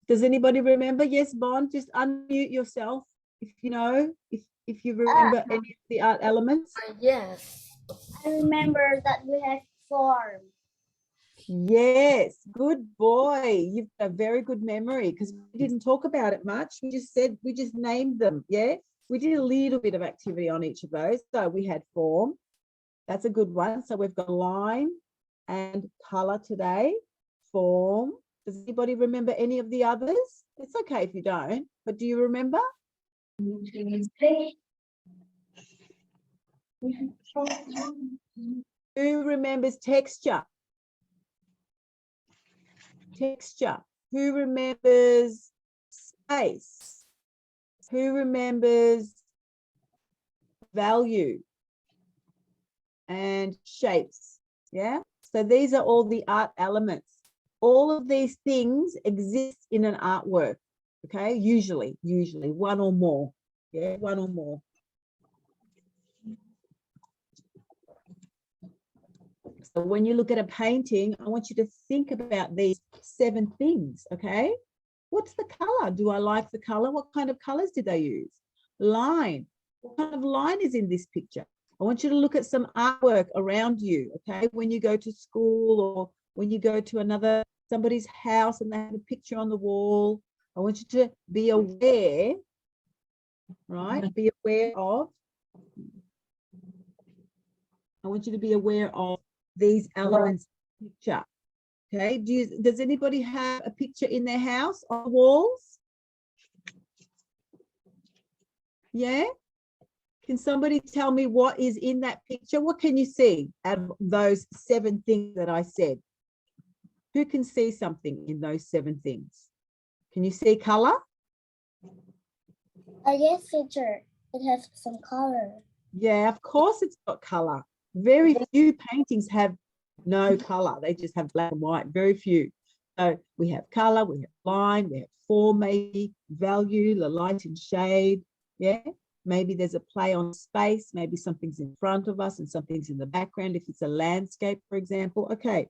Does anybody remember? Yes, Bond, just unmute yourself if you know, if you remember any of the art elements. Yes. I remember that we have form. Yes, good boy. You've got a very good memory because we didn't talk about it much. We just named them. Yeah, we did a little bit of activity on each of those. So we had form. That's a good one. So we've got line and color today. Form. Does anybody remember any of the others? It's okay if you don't, but do you remember? Who remembers texture? Texture. Who remembers space? Who remembers value and shapes? Yeah. So these are all the art elements. All of these things exist in an artwork. Okay. Usually one or more. Yeah. One or more. So when you look at a painting, I want you to think about these 7 things. Okay. What's the color? Do I like the color? What kind of colors did they use? Line. What kind of line is in this picture? I want you to look at some artwork around you, okay? When you go to school or when you go to somebody's house and they have a picture on the wall, I want you to be aware, right? Be aware of. I want you to be aware of these elements in the picture. Okay, does anybody have a picture in their house on the walls? Yeah? Can somebody tell me what is in that picture? What can you see out of those 7 things that I said? Who can see something in those 7 things? Can you see color? Yes, teacher. It has some color. Yeah, of course it's got color. Very few paintings have no color. They just have black and white, very few. So we have color, we have line, we have form, maybe value, the light and shade. Yeah, maybe there's a play on space. Maybe something's in front of us and something's in the background if it's a landscape, for example. Okay,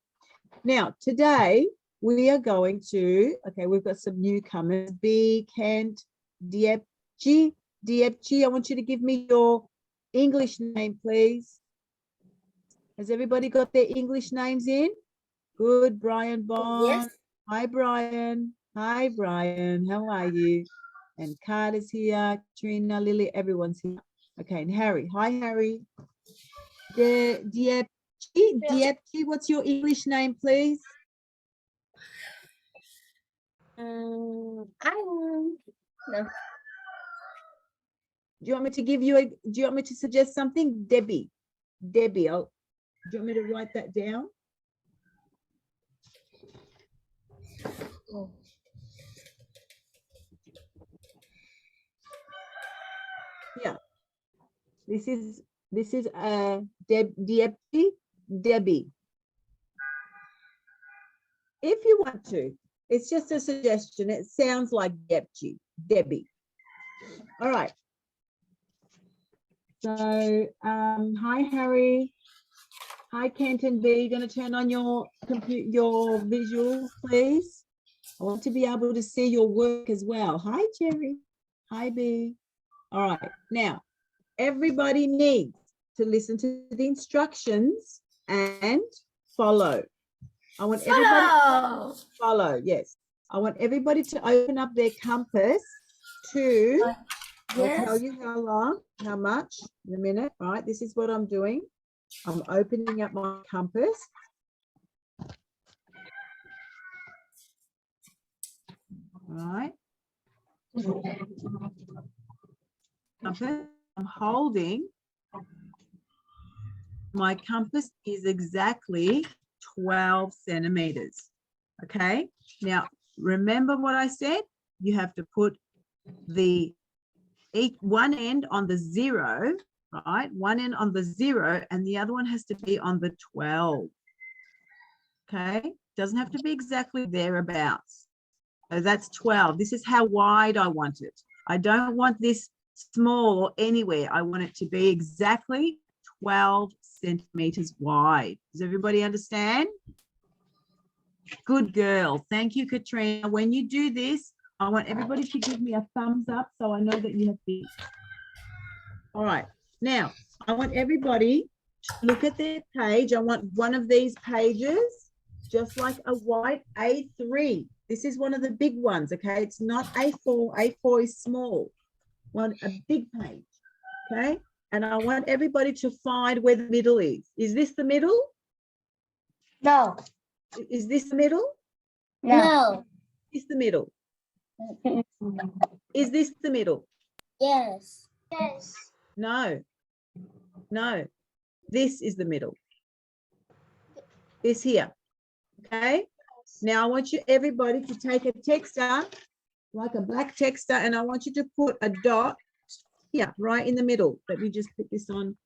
now today we are going to, okay, we've got some newcomers. B, Kent, Diepchi. Diepchi, I want you to give me your English name, please. Has everybody got their English names in? Good, Brian Bond. Yes. Hi, Brian. Hi, Brian. How are you? And Carter's here. Katrina, Lily, everyone's here. Okay, and Harry. Hi, Harry. Diepchi, what's your English name, please? I don't know. Do you want me to give you do you want me to suggest something? Debbie. Debbie, do you want me to write that down? Oh. Yeah. This is Debbie. If you want to, it's just a suggestion. It sounds like Debbie. All right. So, hi, Harry. Hi, Kenton B. You're going to turn on your visual, please. I want to be able to see your work as well. Hi, Jerry. Hi, B. All right. Now, everybody needs to listen to the instructions and follow. I want everybody to follow. Yes. I want everybody to open up their compass to, Yes. I'll tell you how much in a minute. Right. This is what I'm doing. I'm opening up my compass. All right. Compass. I'm holding. My compass is exactly 12 centimeters. Okay. Now, remember what I said? You have to put one end on the 0, right? One end on the 0 and the other one has to be on the 12. Okay. Doesn't have to be exactly thereabouts. So that's 12. This is how wide I want it. I don't want this small or anywhere. I want it to be exactly 12 centimeters wide. Does everybody understand? Good girl. Thank you, Katrina. When you do this, I want everybody to give me a thumbs up so I know that you have finished. All right. Now, I want everybody to look at their page. I want one of these pages, just like a white A3. This is one of the big ones, okay? It's not A4. A4 is small. A big page, okay? And I want everybody to find where the middle is. Is this the middle? No. Is this the middle? No. Is this the middle? Is this the middle? Yes. Yes. No. No. This is the middle. This here. Okay? Now I want you everybody to take a texter, like a black texter, and I want you to put a dot here, right in the middle. Let me just put this on.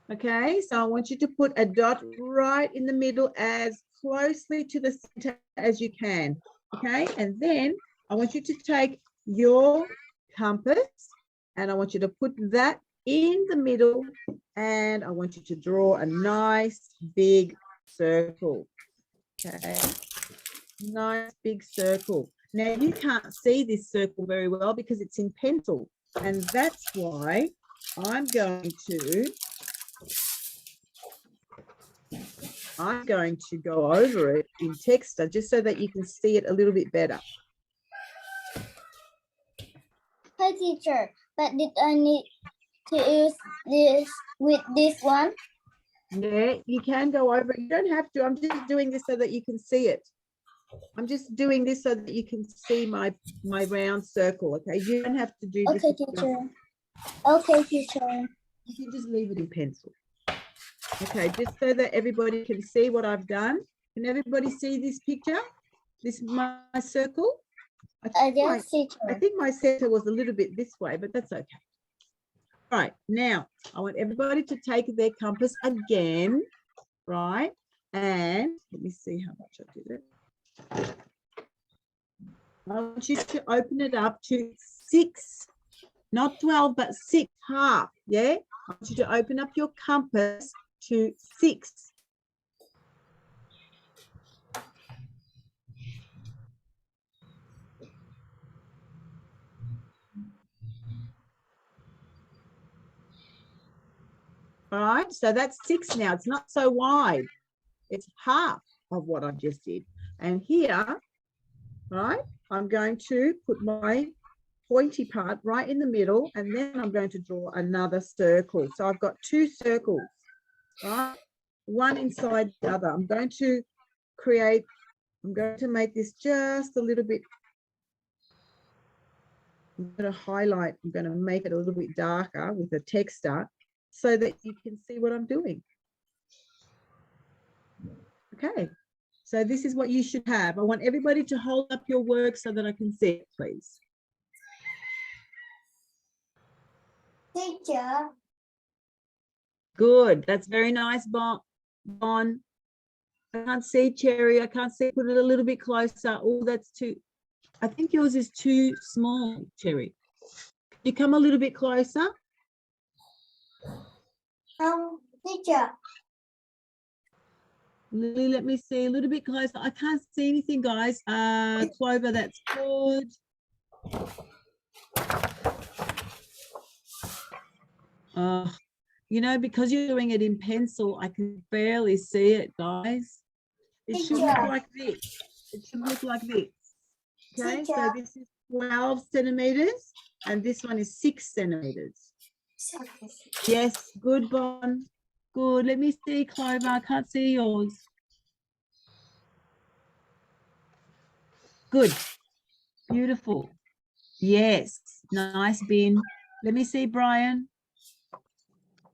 Okay, so I want you to put a dot right in the middle as closely to the center as you can. Okay, and then I want you to take your compass and I want you to put that in the middle and I want you to draw a nice big circle. Okay, nice big circle. Now you can't see this circle very well because it's in pencil, and that's why I'm going to go over it in Texter just so that you can see it a little bit better. Hi, teacher. But did I need to use this with this one? Yeah, you can go over it. You don't have to. I'm just doing this so that you can see it. I'm just doing this so that you can see my round circle, okay? You don't have to do this. Okay, teacher. Okay, teacher. You can just leave it in pencil. Okay, just so that everybody can see what I've done. Can everybody see this picture? This is my circle. Yes, teacher. I think my center was a little bit this way, but that's okay. All right, now I want everybody to take their compass again, right? And let me see how much I did it. I want you to open it up to 6, not 12, but 6 half, yeah? I want you to open up your compass to 6. All right, so that's 6 now. It's not so wide. It's half of what I just did. And here, right, I'm going to put my pointy part right in the middle, and then I'm going to draw another circle. So I've got 2 circles, right? One inside the other. I'm going to make this just a little bit. I'm going to highlight, I'm going to make it a little bit darker with a texter so that you can see what I'm doing. Okay, so this is what you should have. I want everybody to hold up your work so that I can see it, please. Teacher. Good, that's very nice, Bon. I can't see, Cherry, I can't see, put it a little bit closer. Oh, that's too, I think yours is too small, Cherry. Can you come a little bit closer? Teacher. Lily, let me see a little bit closer. I can't see anything, guys. Clover, that's good. You know, because you're doing it in pencil, I can barely see it, guys. It should look like this. It should look like this. Okay, so this is 12 centimeters and this one is 6 centimeters. Yes, good, Bon. Good. Let me see, Clover. I can't see yours. Good. Beautiful. Yes. Nice, Bin. Let me see, Brian.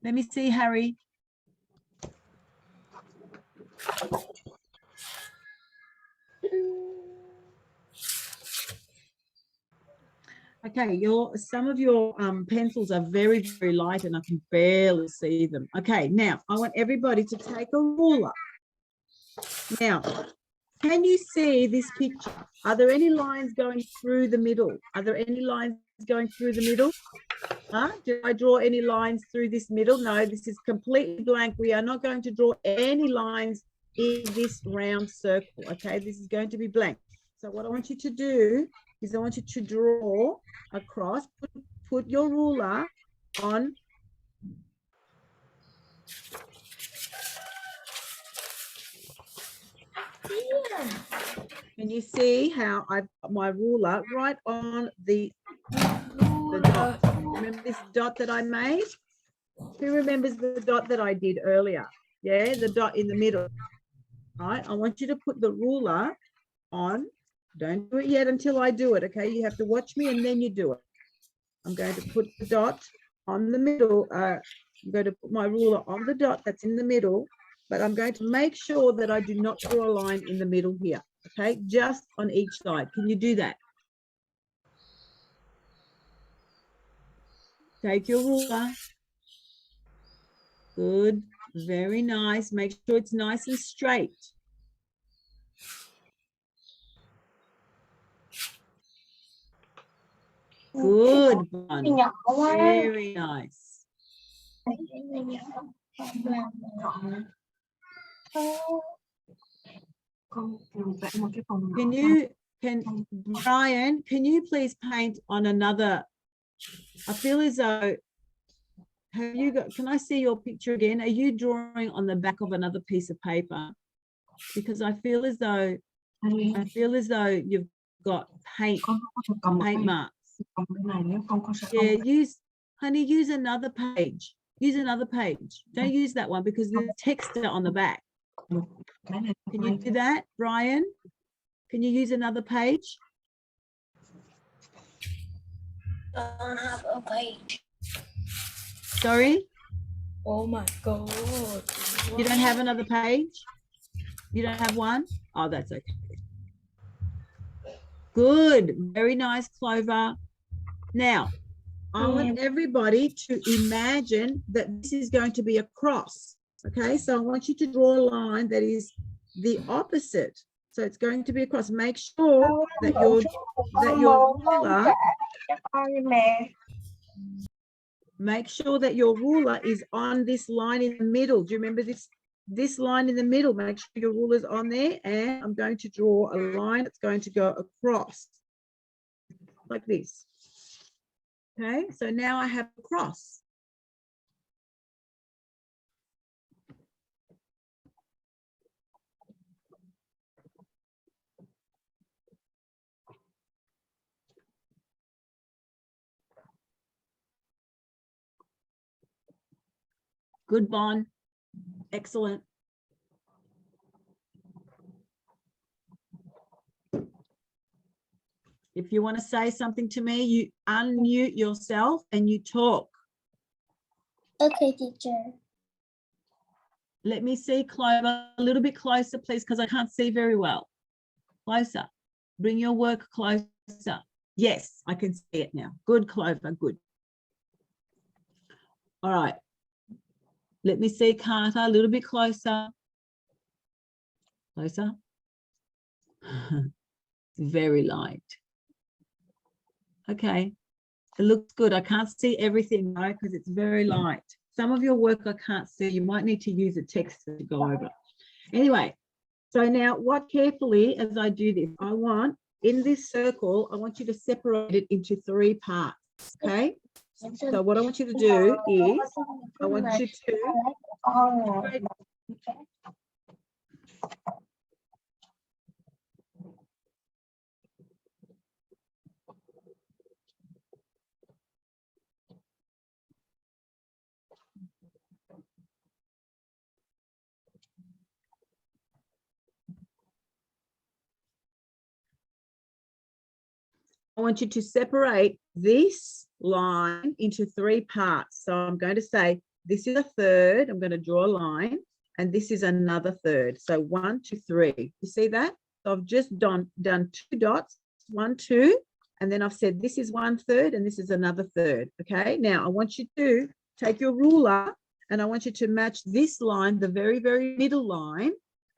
Let me see, Harry. Okay, some of your pencils are very, very light and I can barely see them. Okay, now I want everybody to take a ruler. Now, can you see this picture? Are there any lines going through the middle? Are there any lines going through the middle? Huh? Did I draw any lines through this middle? No, this is completely blank. We are not going to draw any lines in this round circle, okay? This is going to be blank. So what I want you to do is I want you to draw across, put your ruler on. Can you see how I've got my ruler right on the dot? Remember this dot that I made? Who remembers the dot that I did earlier? Yeah, the dot in the middle. Right, I want you to put the ruler on. Don't do it yet until I do it, okay? You have to watch me and then you do it. I'm going to put the dot on the middle. I'm going to put my ruler on the dot that's in the middle, but I'm going to make sure that I do not draw a line in the middle here, okay? Just on each side. Can you do that? Take your ruler. Good, very nice. Make sure it's nice and straight. Good one. Very nice. Brian, can you please paint on another? I feel as though, have you got, can I see your picture again? Are you drawing on the back of another piece of paper? Because I feel as though you've got paint marks. Yeah, use another page. Use another page. Don't use that one because there's text on the back. Can you do that, Brian? Can you use another page? Don't have a page. Sorry? Oh my God. You don't have another page? You don't have one? Oh, that's okay. Good. Very nice, Clover. Now, I want everybody to imagine that this is going to be a cross. Okay, so I want you to draw a line that is the opposite. So it's going to be a cross. Make sure that your ruler, make sure that your ruler is on this line in the middle. Do you remember this line in the middle? Make sure your ruler's on there, and I'm going to draw a line that's going to go across like this. Okay, so now I have a cross. Good, Bon. Excellent. If you want to say something to me, you unmute yourself and you talk. Okay, teacher. Let me see, Clover, a little bit closer, please, because I can't see very well. Closer. Bring your work closer. Yes, I can see it now. Good, Clover, good. All right. Let me see, Carter, a little bit closer. Closer. Very light. Okay, it looks good. I can't see everything though because it's very light. Some of your work I can't see. You might need to use a text to go over. Anyway, so now watch carefully as I do this. I want, in this circle, I want you to separate it into 3 parts, okay? So what I want you to do is, I want you to separate this line into 3 parts. So I'm going to say, this is a third. I'm going to draw a line, and this is another third. So 1, 2, 3. You see that? So I've just done 2 dots, 1, 2, and then I've said this is 1/3 and this is another third. Okay. Now I want you to take your ruler and I want you to match this line, the very, very middle line,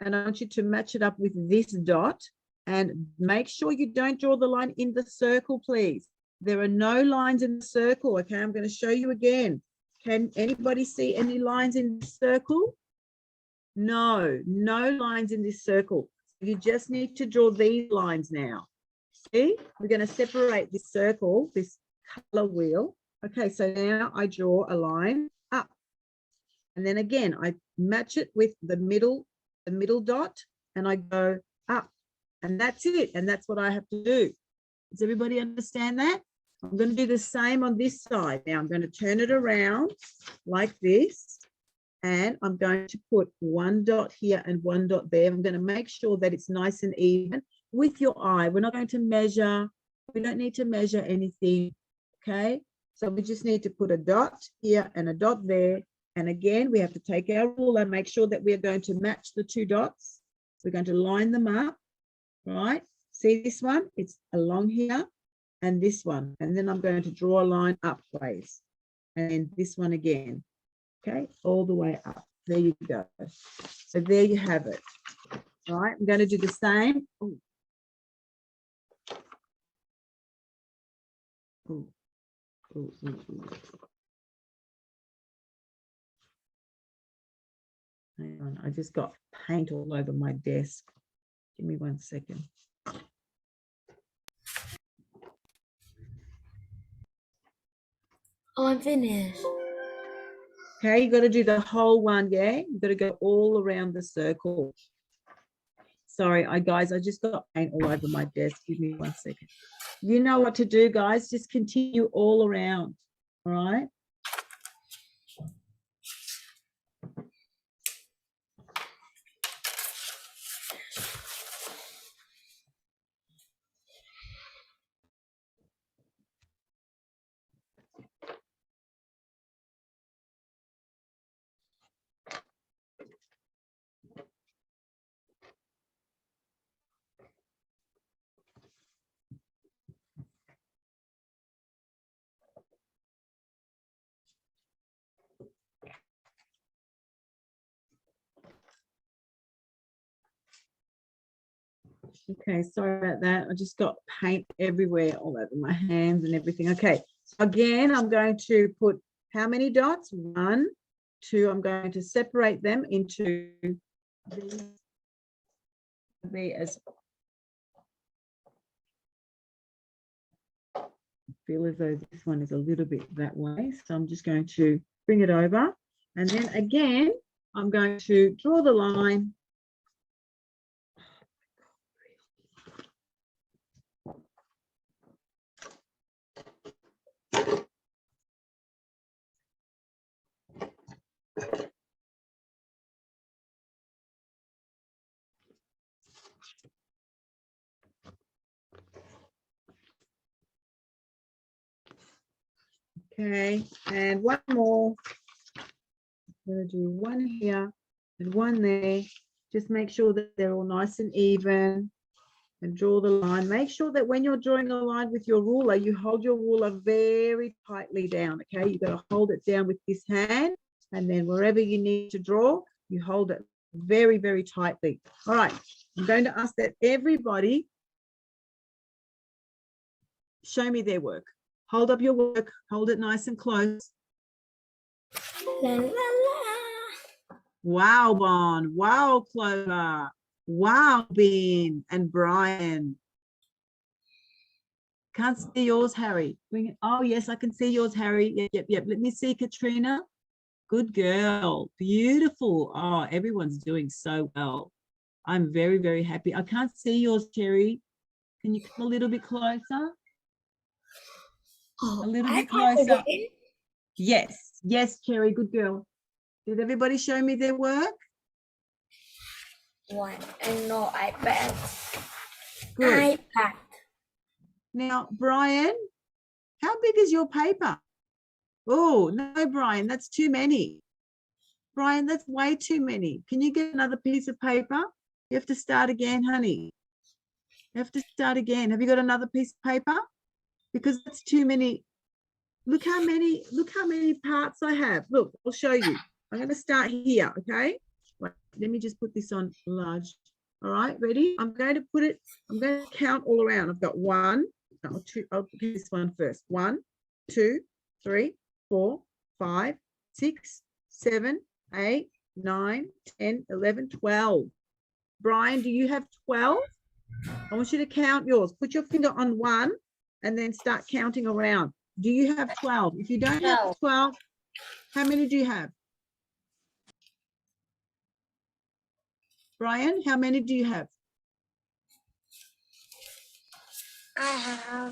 and I want you to match it up with this dot, and make sure you don't draw the line in the circle, please. There are no lines in the circle. Okay, I'm going to show you again. Can anybody see any lines in the circle? No, no lines in this circle. You just need to draw these lines now. See, we're going to separate this circle, this color wheel. Okay, so now I draw a line up. And then again, I match it with the middle dot, and I go up. And that's it. And that's what I have to do. Does everybody understand that? I'm going to do the same on this side. Now I'm going to turn it around like this. And I'm going to put one dot here and one dot there. I'm going to make sure that it's nice and even with your eye. We're not going to measure. We don't need to measure anything. Okay. So we just need to put a dot here and a dot there. And again, we have to take our ruler, make sure that we are going to match the two dots. We're going to line them up. Right, see this one, it's along here, and this one, and then I'm going to draw a line up, please, and then this one again. Okay, all the way up. There you go. So there you have it. All right, I'm going to do the same. Ooh. Ooh. Ooh, ooh, ooh. Hang on, I just got paint all over my desk. Give me 1 second. Oh, I'm finished. Okay, you got to do the whole one, yeah? You got to go all around the circle. Sorry, guys, I just got paint all over my desk. Give me 1 second. You know what to do, guys. Just continue all around, all right? Okay, sorry about that. I just got paint everywhere, all over my hands and everything. Okay, so again, I'm going to put how many dots? 1, 2. I'm going to separate them into as I feel as though this one is a little bit that way. So I'm just going to bring it over. And then again, I'm going to draw the line. Okay, and one more. I'm going to do one here and one there. Just make sure that they're all nice and even, and draw the line. Make sure that when you're drawing a line with your ruler, you hold your ruler very tightly down, okay? You've got to hold it down with this hand, and then wherever you need to draw, you hold it very, very tightly. All right, I'm going to ask that everybody show me their work. Hold up your work, hold it nice and close. La, la, la. Wow, Bon. Wow, Clover. Wow, Ben and Brian. Can't see yours, Harry. Bring it. Oh, yes, I can see yours, Harry. Yep. Let me see, Katrina. Good girl. Beautiful. Oh, everyone's doing so well. I'm very, very happy. I can't see yours, Cherry. Can you come a little bit closer? Oh, A little I bit can't closer. again. Yes, Cherry. Good girl. Did everybody show me their work? One and no iPad. Good. iPad. Now, Brian, how big is your paper? Oh, no, Brian, that's too many. Brian, that's way too many. Can you get another piece of paper? You have to start again, honey. You have to start again. Have you got another piece of paper? Because that's too many. Look how many parts I have. Look, I'll show you. I'm going to start here, okay? Wait, let me just put this on large. All right, ready? I'm going to count all around. I've got one, no, two, I'll get this one first. 1, 2, 3, 4, 5, 6, 7, 8, 9, 10, 11, 12. Brian, do you have 12? I want you to count yours. Put your finger on one and then start counting around. Do you have 12? If you don't have 12, how many do you have? Brian, how many do you have? I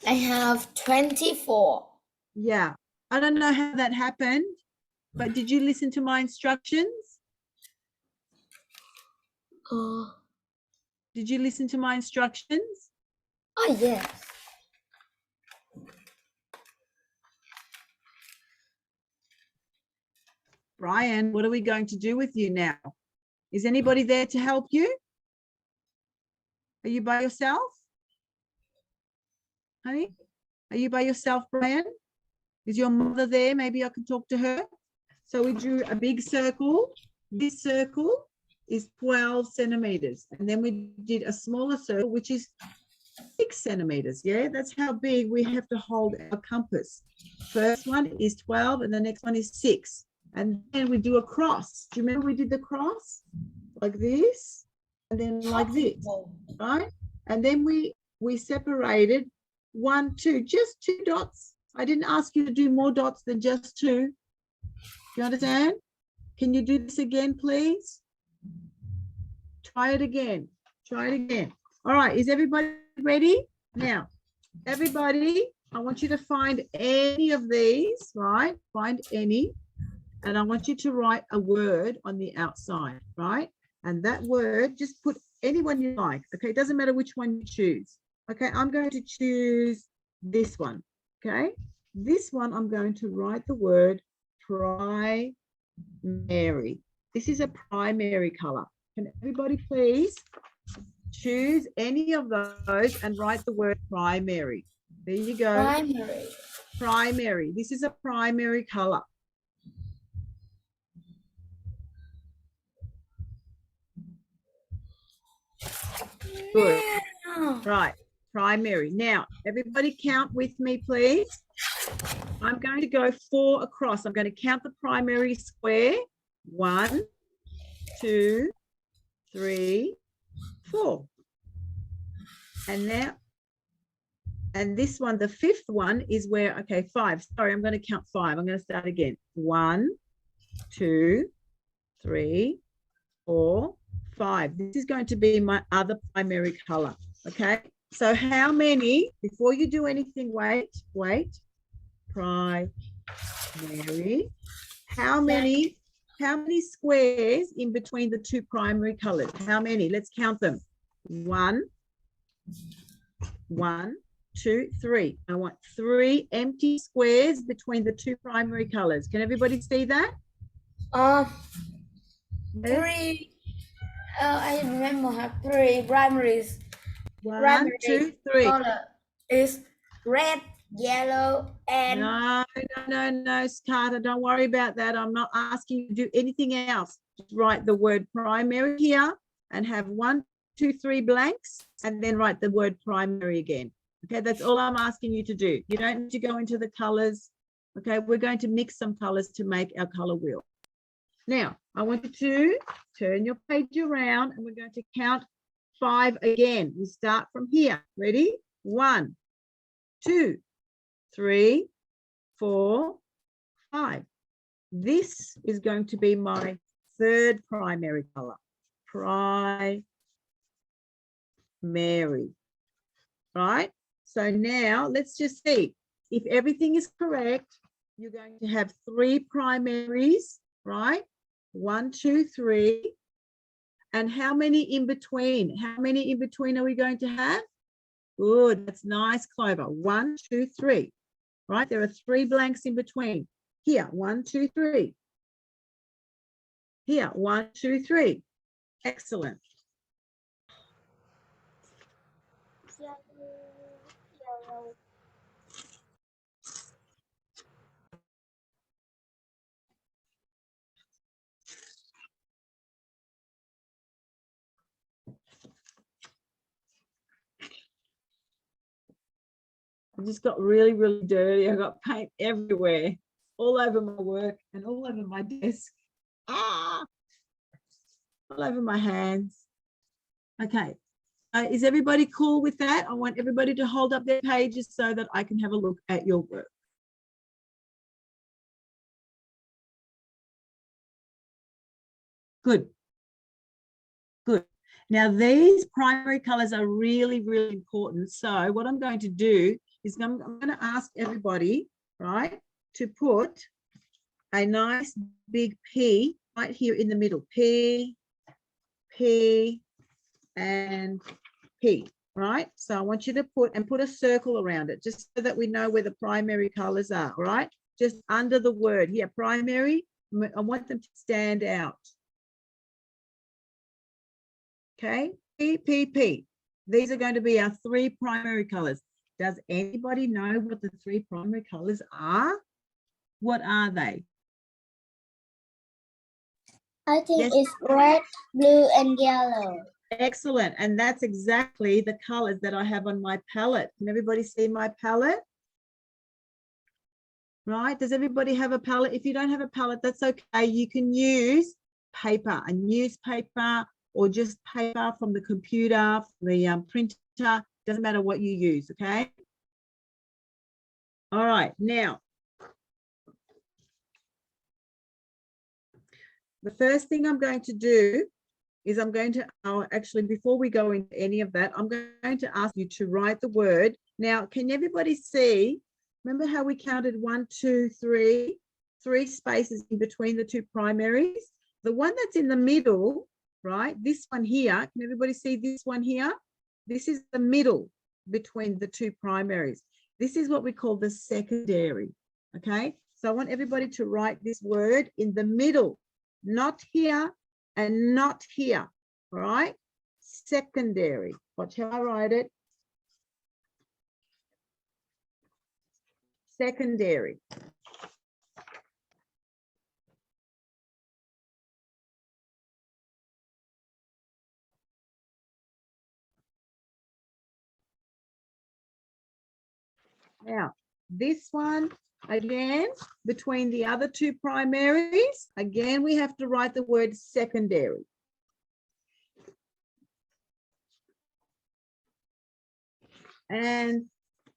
have 24. Yeah, I don't know how that happened, but did you listen to my instructions? Oh, Did you listen to my instructions? yes. Brian, what are we going to do with you now? Is anybody there to help you? Are you by yourself? Honey, are you by yourself, Brian? Is your mother there? Maybe I can talk to her. So we drew a big circle. This circle is 12 centimeters. And then we did a smaller circle, which is 6 centimeters. Yeah, that's how big we have to hold our compass. First one is 12 and the next one is 6. And then we do a cross. Do you remember we did the cross? Like this, and then like this, right? And then we separated 1, 2, just 2 dots. I didn't ask you to do more dots than just 2. Do you understand? Can you do this again, please? Try it again. Try it again. All right, is everybody ready? Now, everybody, I want you to find any of these, right? Find any. And I want you to write a word on the outside, right? And that word, just put anyone you like. Okay, it doesn't matter which one you choose. Okay, I'm going to choose this one. Okay, this one I'm going to write the word primary. This is a primary color. Can everybody please choose any of those and write the word primary? There you go. Primary. Primary. This is a primary color. Good. Right. Primary. Now, everybody count with me, please. I'm going to go 4 across. I'm going to count the primary square. 1, 2, 3, 4. And now, and this one, the 5th one is where, okay, 5. Sorry, I'm going to count 5. I'm going to start again. 1, 2, 3, 4, 5. This is going to be my other primary color. Okay. So how many, before you do anything, wait, primary, how many squares in between the 2 primary colors? How many? Let's count them. 1, 2, 3. I want 3 empty squares between the 2 primary colors. Can everybody see that? 3. I remember have 3 primaries. 1, 2, 3. Color is red, yellow, and No, Carter, don't worry about that. I'm not asking you to do anything else. Just write the word primary here and have 1, 2, 3 blanks, and then write the word primary again. Okay, that's all I'm asking you to do. You don't need to go into the colors. Okay, we're going to mix some colors to make our color wheel. Now, I want you to turn your page around and we're going to count 5 again. We start from here. Ready? 1, 2, 3, 4, 5. This is going to be my 3rd primary color. Primary. Right? So now let's just see. If everything is correct, you're going to have 3 primaries, right? 1, 2, 3. And how many in between? How many in between are we going to have? Good, that's nice, Clover. 1, 2, 3. Right, there are 3 blanks in between. Here, 1, 2, 3. Here, 1, 2, 3. Excellent. I just got really, really dirty. I got paint everywhere, all over my work and all over my desk. All over my hands. Okay. Is everybody cool with that? I want everybody to hold up their pages so that I can have a look at your work. Good. Good. Now, these primary colors are really, really important. So what I'm going to do is I'm going to ask everybody, right, to put a nice big P right here in the middle. P, P, and P, right? So I want you to put a circle around it just so that we know where the primary colors are, right? Just under the word here, primary, I want them to stand out. Okay, P, P, P. These are going to be our 3 primary colors. Does anybody know what the 3 primary colors are? What are they? I think Yes. it's red, blue, and yellow. Excellent. And that's exactly the colors that I have on my palette. Can everybody see my palette? Right? Does everybody have a palette? If you don't have a palette, that's okay. You can use paper, a newspaper, or just paper from the computer, from the printer. Doesn't matter what you use, okay? All right. Now, the first thing I'm going to do is I'm going to, actually, before we go into any of that, I'm going to ask you to write the word. Now, can everybody see, remember how we counted 1, 2, 3, 3 spaces in between the 2 primaries? The one that's in the middle, right, this one here, can everybody see this one here? This is the middle between the 2 primaries. This is what we call the secondary, okay? So I want everybody to write this word in the middle, not here, and not here, all right? Secondary. Watch how I write it. Secondary. Now, this one, again, between the other 2 primaries, again, we have to write the word secondary. And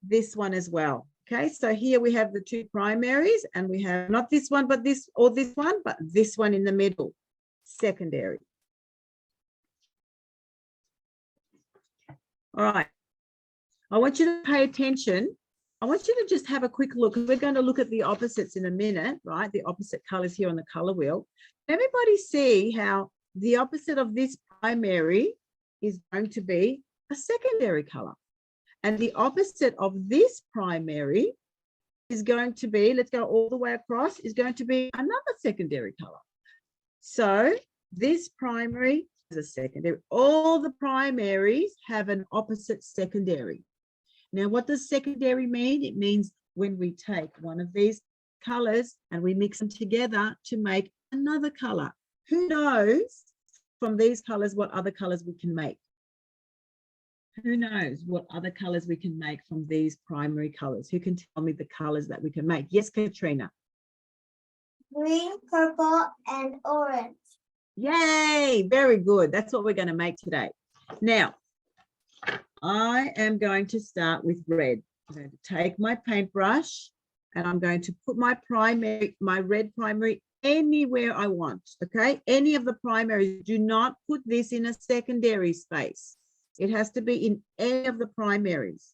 this one as well. Okay, so here we have the 2 primaries, and we have not this one, but this, or this one, but this one in the middle, secondary. All right. I want you to pay attention. I want you to just have a quick look. We're going to look at the opposites in a minute, right? The opposite colors here on the color wheel. Everybody see how the opposite of this primary is going to be a secondary color. And the opposite of this primary is going to be, let's go all the way across, is going to be another secondary color. So this primary is a secondary. All the primaries have an opposite secondary. Now, what does secondary mean? It means when we take one of these colors and we mix them together to make another color. Who knows from these colors what other colors we can make? Who knows what other colors we can make from these primary colors? Who can tell me the colors that we can make? Yes, Katrina. Green, purple, and orange. Yay, very good. That's what we're going to make today. Now, I am going to start with red. I'm going to take my paintbrush and I'm going to put my red primary anywhere I want, okay? Any of the primaries. Do not put this in a secondary space. It has to be in any of the primaries,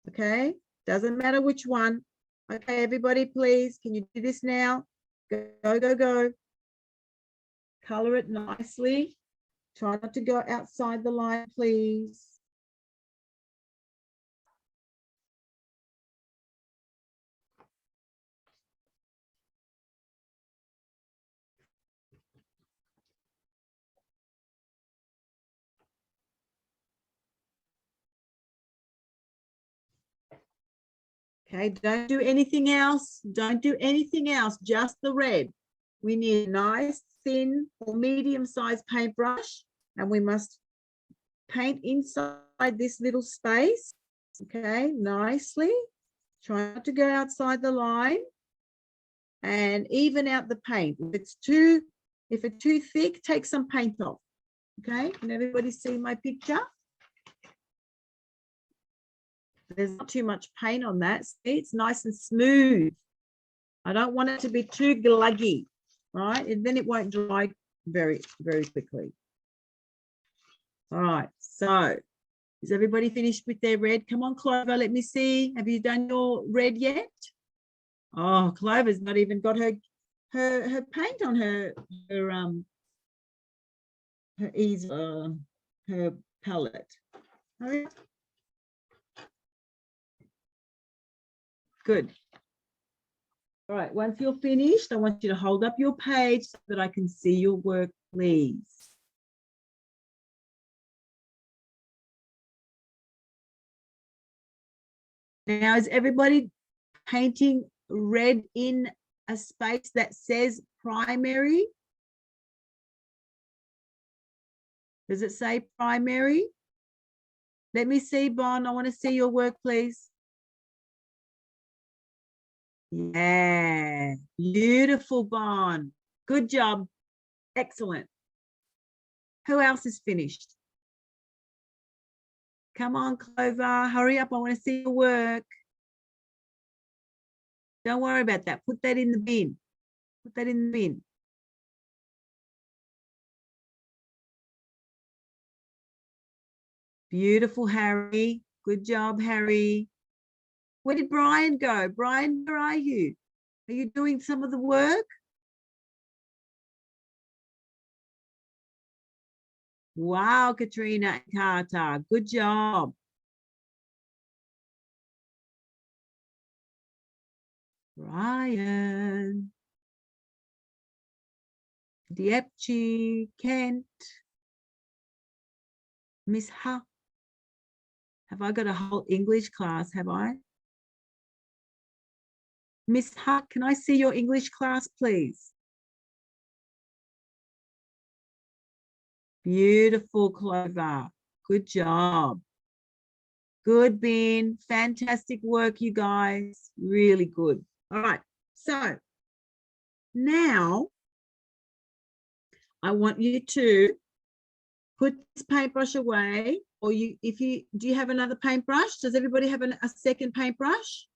okay? Doesn't matter which one. Okay, everybody, please, can you do this now? Go, go, go. Color it nicely. Try not to go outside the line, please. Okay, don't do anything else. Don't do anything else, just the red. We need a nice, thin or medium-sized paintbrush, and we must paint inside this little space, okay, nicely. Try not to go outside the line and even out the paint. If it's too thick, take some paint off. Okay, can everybody see my picture? There's not too much paint on that. See, it's nice and smooth. I don't want it to be too gluggy, right? And then it won't dry very, very quickly. All right, so is everybody finished with their red? Come on, Clover, let me see. Have you done your red yet? Oh, Clover's not even got her paint on her her palette. Oh, good. All right, once you're finished, I want you to hold up your page so that I can see your work, please. Now, is everybody painting red in a space that says primary? Does it say primary? Let me see, Bon. I want to see your work, please. Yeah, beautiful, Bon. Good job. Excellent. Who else is finished? Come on, Clover. Hurry up. I want to see your work. Don't worry about that. Put that in the bin. Put that in the bin. Beautiful, Harry. Good job, Harry. Where did Brian go? Brian, where are you? Are you doing some of the work? Wow, Katrina and Carter. Good job. Brian. Diepchi, Kent. Miss Ha. Have I got a whole English class, have I? Miss Ha, can I see your English class, please? Beautiful, Clover. Good job. Good, Ben. Fantastic work, you guys. Really good. All right. So now I want you to put this paintbrush away, or do you have another paintbrush? Does everybody have a second paintbrush?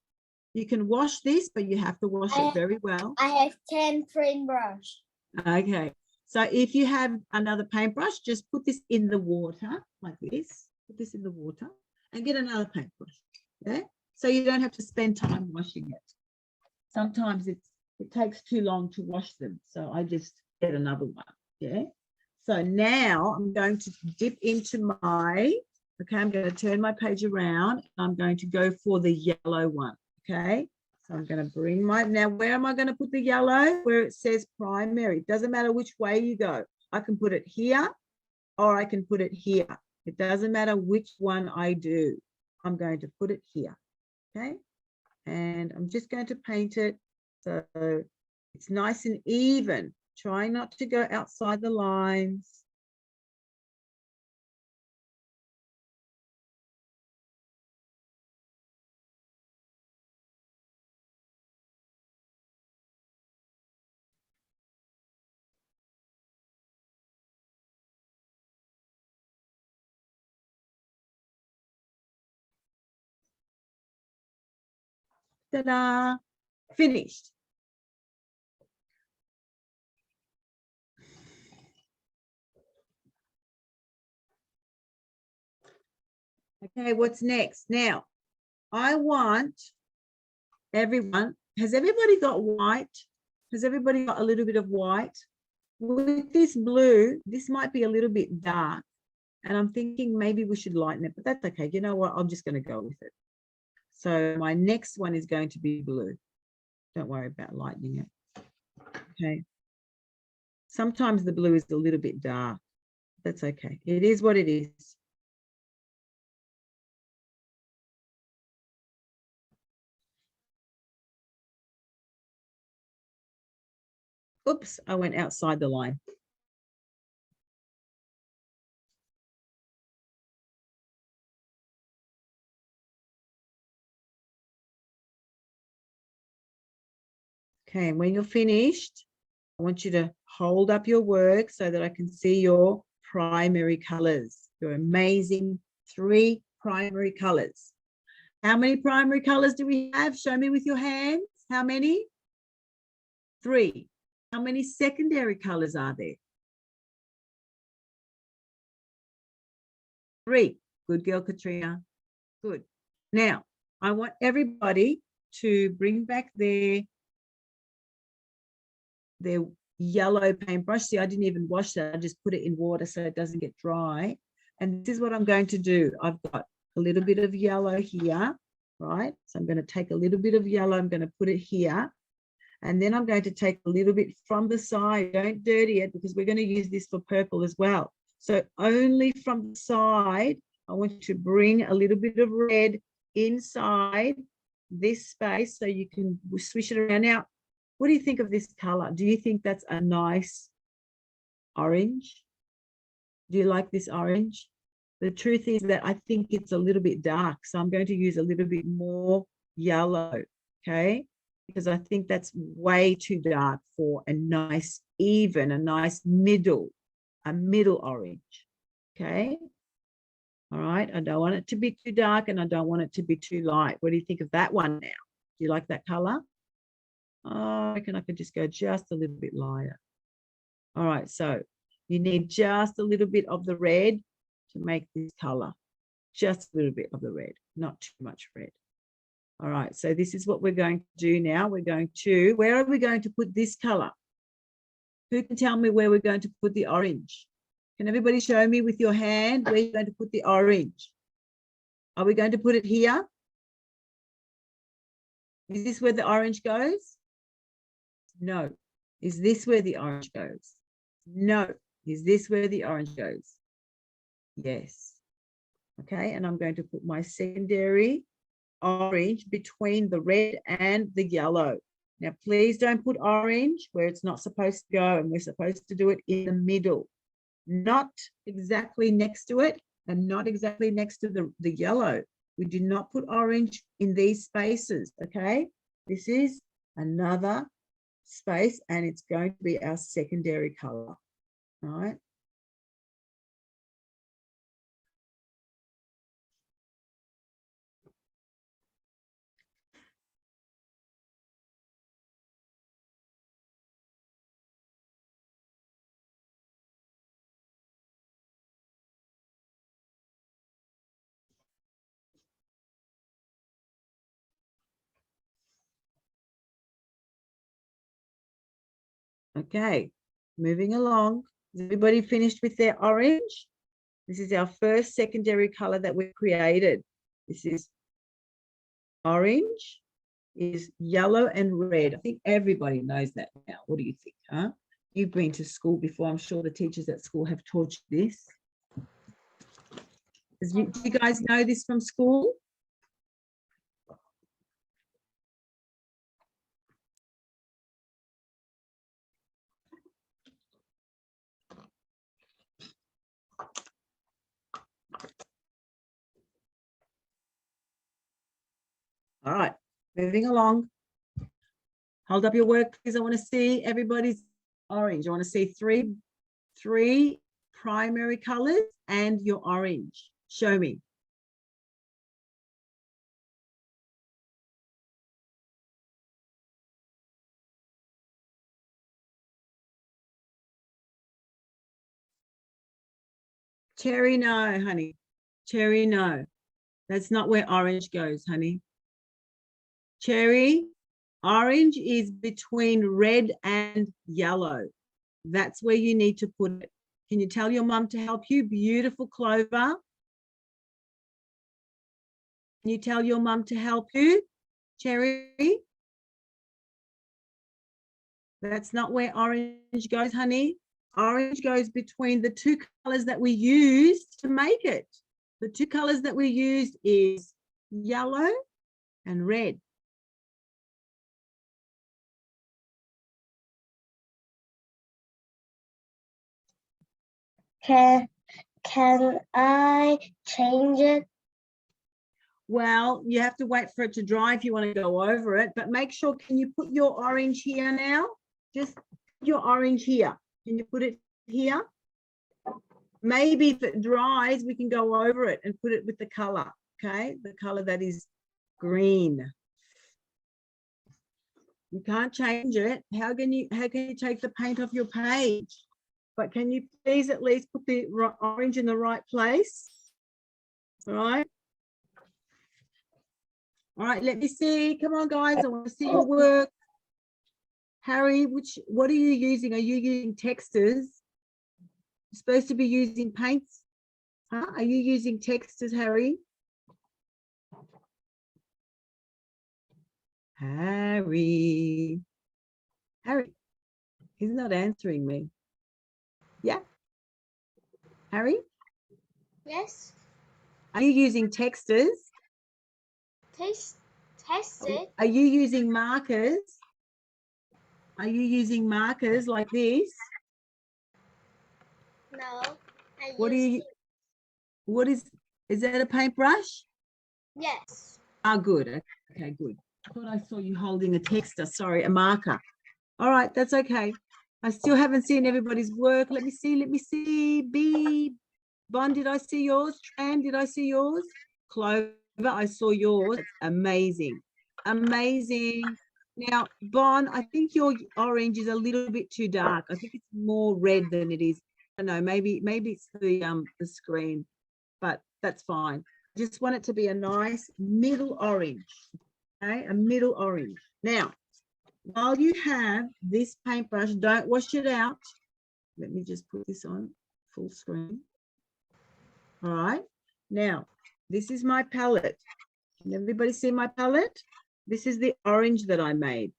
You can wash this, but you have to wash it very well. I have 10 paintbrush. Okay. So if you have another paintbrush, just put this in the water like this. Put this in the water and get another paintbrush. Okay. So you don't have to spend time washing it. Sometimes it takes too long to wash them. So I just get another one. Yeah. So now I'm going to dip into okay, I'm going to turn my page around. I'm going to go for the yellow one. Okay. So I'm going to bring now where am I going to put the yellow? Where it says primary. It doesn't matter which way you go. I can put it here or I can put it here. It doesn't matter which one I do. I'm going to put it here. Okay. And I'm just going to paint it so it's nice and even. Try not to go outside the lines. Ta-da! Finished. Okay, what's next? Now, I want everyone, has everybody got white? Has everybody got a little bit of white? With this blue, this might be a little bit dark. And I'm thinking maybe we should lighten it, but that's okay. You know what? I'm just going to go with it. So my next one is going to be blue. Don't worry about lightening it. Okay. Sometimes the blue is a little bit dark. That's okay. It is what it is. Oops, I went outside the line. Okay, and when you're finished, I want you to hold up your work so that I can see your primary colors, your amazing 3 primary colors. How many primary colors do we have? Show me with your hands. How many? 3. How many secondary colors are there? 3. Good girl, Katrina. Good. Now, I want everybody to bring back their yellow paintbrush. See, I didn't even wash that. I just put it in water so it doesn't get dry. And this is what I'm going to do. I've got a little bit of yellow here, right? So I'm going to take a little bit of yellow. I'm going to put it here. And then I'm going to take a little bit from the side. Don't dirty it because we're going to use this for purple as well. So only from the side, I want you to bring a little bit of red inside this space so you can swish it around. Now, what do you think of this color? Do you think that's a nice orange? Do you like this orange? The truth is that I think it's a little bit dark, so I'm going to use a little bit more yellow, okay? Because I think that's way too dark for a nice even, a nice middle, a middle orange, okay? All right, I don't want it to be too dark and I don't want it to be too light. What do you think of that one now? Do you like that color? Oh, I reckon I could just go just a little bit lighter. All right, so you need just a little bit of the red to make this color. Just a little bit of the red, not too much red. All right, so this is what we're going to do now. We're going to, where are we going to put this color? Who can tell me where we're going to put the orange? Can everybody show me with your hand where you're going to put the orange? Are we going to put it here? Is this where the orange goes? No. Is this where the orange goes? No. Is this where the orange goes? Yes. Okay, and I'm going to put my secondary orange between the red and the yellow. Now, please don't put orange where it's not supposed to go, and we're supposed to do it in the middle, not exactly next to it and not exactly next to the yellow. We do not put orange in these spaces, okay? This is another space and it's going to be our secondary color, all right? Okay, moving along. Is everybody finished with their orange? This is our first secondary color that we've created. This is orange, is yellow and red. I think everybody knows that now. What do you think, huh? You've been to school before. I'm sure the teachers at school have taught you this. Do you guys know this from school? All right, moving along. Hold up your work, please. I want to see everybody's orange. I want to see three primary colors and your orange. Show me. Cherry, no, honey. Cherry, no. That's not where orange goes, honey. Cherry, orange is between red and yellow. That's where you need to put it. Can you tell your mum to help you? Beautiful Clover. Can you tell your mum to help you? Cherry? That's not where orange goes, honey. Orange goes between the 2 colors that we used to make it. The 2 colors that we used is yellow and red. Can I change it? Well, you have to wait for it to dry if you want to go over it, but make sure, can you put your orange here now? Just put your orange here. Can you put it here? Maybe if it dries, we can go over it and put it with the color, okay? The color that is green. You can't change it. How can you take the paint off your page? But can you please at least put the orange in the right place? All right. All right, let me see. Come on, guys. I want to see your work. Harry, what are you using? Are you using textures? You're supposed to be using paints. Huh? Are you using textures, Harry? Harry. Harry. He's not answering me. Yeah. Harry? Yes. Are you using textures? Tested. Are you using markers? Are you using markers like this? No. What is that a paintbrush? Yes. Oh, good. Okay, good. I thought I saw you holding a texter, sorry, a marker. All right, that's okay. I still haven't seen everybody's work. Let me see. B. Bon, did I see yours? Tran, did I see yours? Clover, I saw yours. It's amazing. Amazing. Now, Bon, I think your orange is a little bit too dark. I think it's more red than it is. I don't know, maybe it's the screen, but that's fine. Just want it to be a nice middle orange. Okay, a middle orange. Now, while you have this paintbrush, don't wash it out. Let me just put this on full screen. All right. Now, this is my palette. Can everybody see my palette? This is the orange that I made.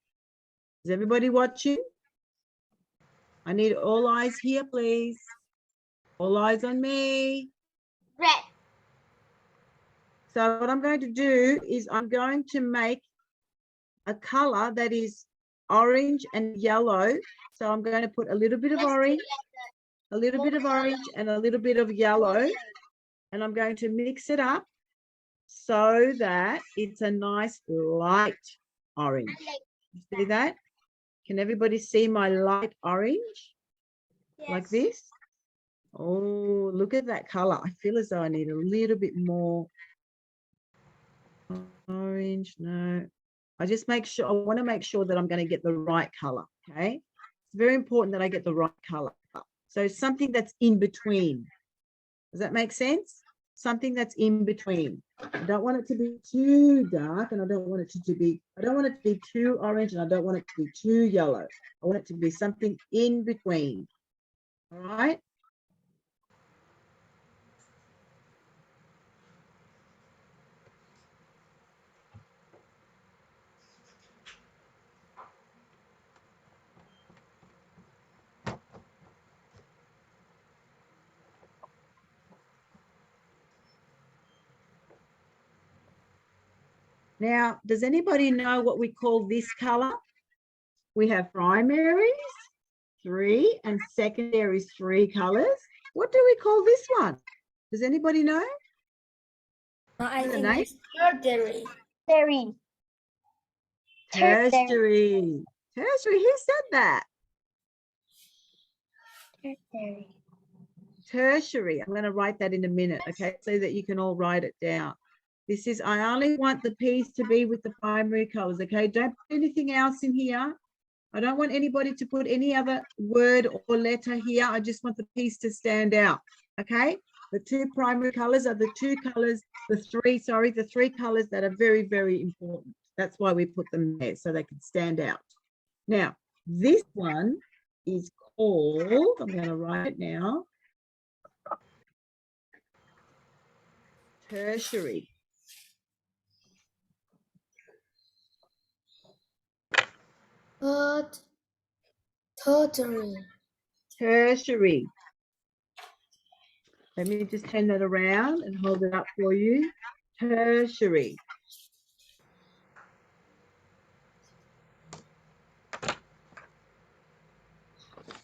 Is everybody watching? I need all eyes here, please. All eyes on me. Red. So what I'm going to do is I'm going to make a color that is orange and yellow. So I'm going to put a little bit of orange, a little bit of orange and a little bit of yellow. And I'm going to mix it up so that it's a nice light orange. You see that? Can everybody see my light orange? Yes. Like this? Oh, look at that color. I feel as though I need a little bit more orange. No, I want to make sure that I'm going to get the right color. Okay. It's very important that I get the right color. So something that's in between. Does that make sense? Something that's in between. I don't want it to be too dark and I don't want it to be too orange and I don't want it to be too yellow. I want it to be something in between. All right. Now, does anybody know what we call this color? We have primaries, 3, and secondaries, 3 colors. What do we call this one? Does anybody know? I The think name? it's tertiary. Tertiary. Tertiary, who said that? Tertiary. I'm going to write that in a minute, okay, so that you can all write it down. This is, I only want the piece to be with the primary colors, okay? Don't put anything else in here. I don't want anybody to put any other word or letter here. I just want the piece to stand out, okay? The 2 primary colors are the 2 colors, the 3 colors that are very, very important. That's why we put them there, so they can stand out. Now, this one is called, I'm going to write it now, tertiary. Tertiary. Tertiary. Let me just turn that around and hold it up for you. Tertiary.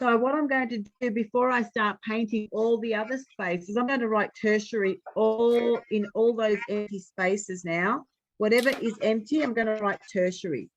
So what I'm going to do before I start painting all the other spaces, I'm going to write tertiary all in all those empty spaces now. Whatever is empty, I'm going to write tertiary.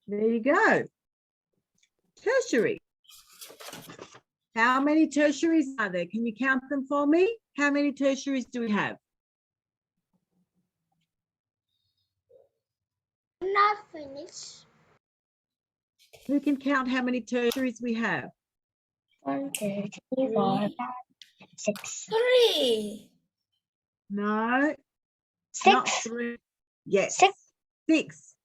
There you go. Tertiary. How many tertiaries are there? Can you count them for me? How many tertiaries do we have? Not finished. Who can count how many tertiaries we have? 1, 2, 3, 4, 5, 6. 3. No, not 6. three. Yes, 6. 6.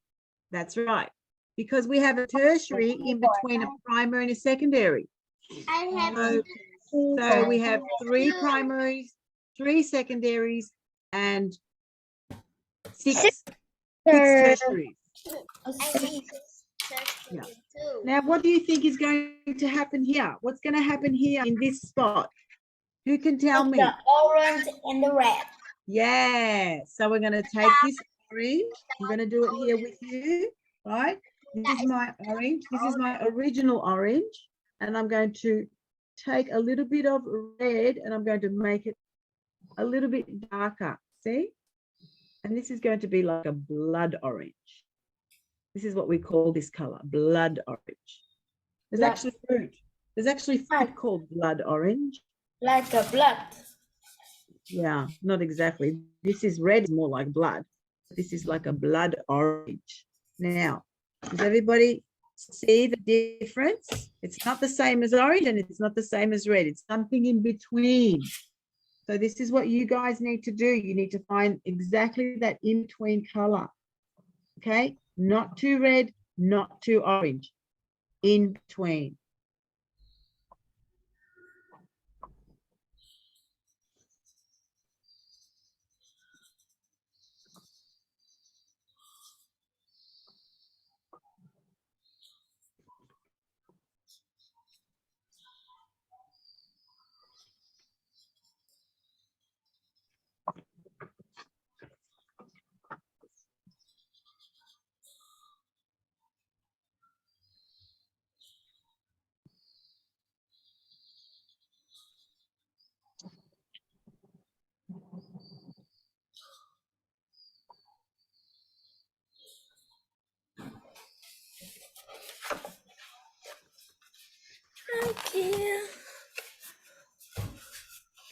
That's right. Because we have a tertiary in between a primary and a secondary. I have So we have 3 2. primaries, 3 secondaries, and 6 Six. tertiaries. Yeah. Now, what do you think is going to happen here? What's going to happen here in this spot? Who can tell me? The orange and the red. Yeah. So we're going to take this orange. I'm going to do it here with you, right? This is my orange. This is my original orange. And I'm going to take a little bit of red and I'm going to make it a little bit darker. See? And this is going to be like a blood orange. This is what we call this color, blood orange. There's actually fruit. There's actually fruit called blood orange. Like a blood. Yeah, not exactly. This is red, more like blood. This is like a blood orange. Now, does everybody see the difference? It's not the same as orange and it's not the same as red. It's something in between. So this is what you guys need to do. You need to find exactly that in-between color. Okay? Not too red, not too orange. In between. Thank you.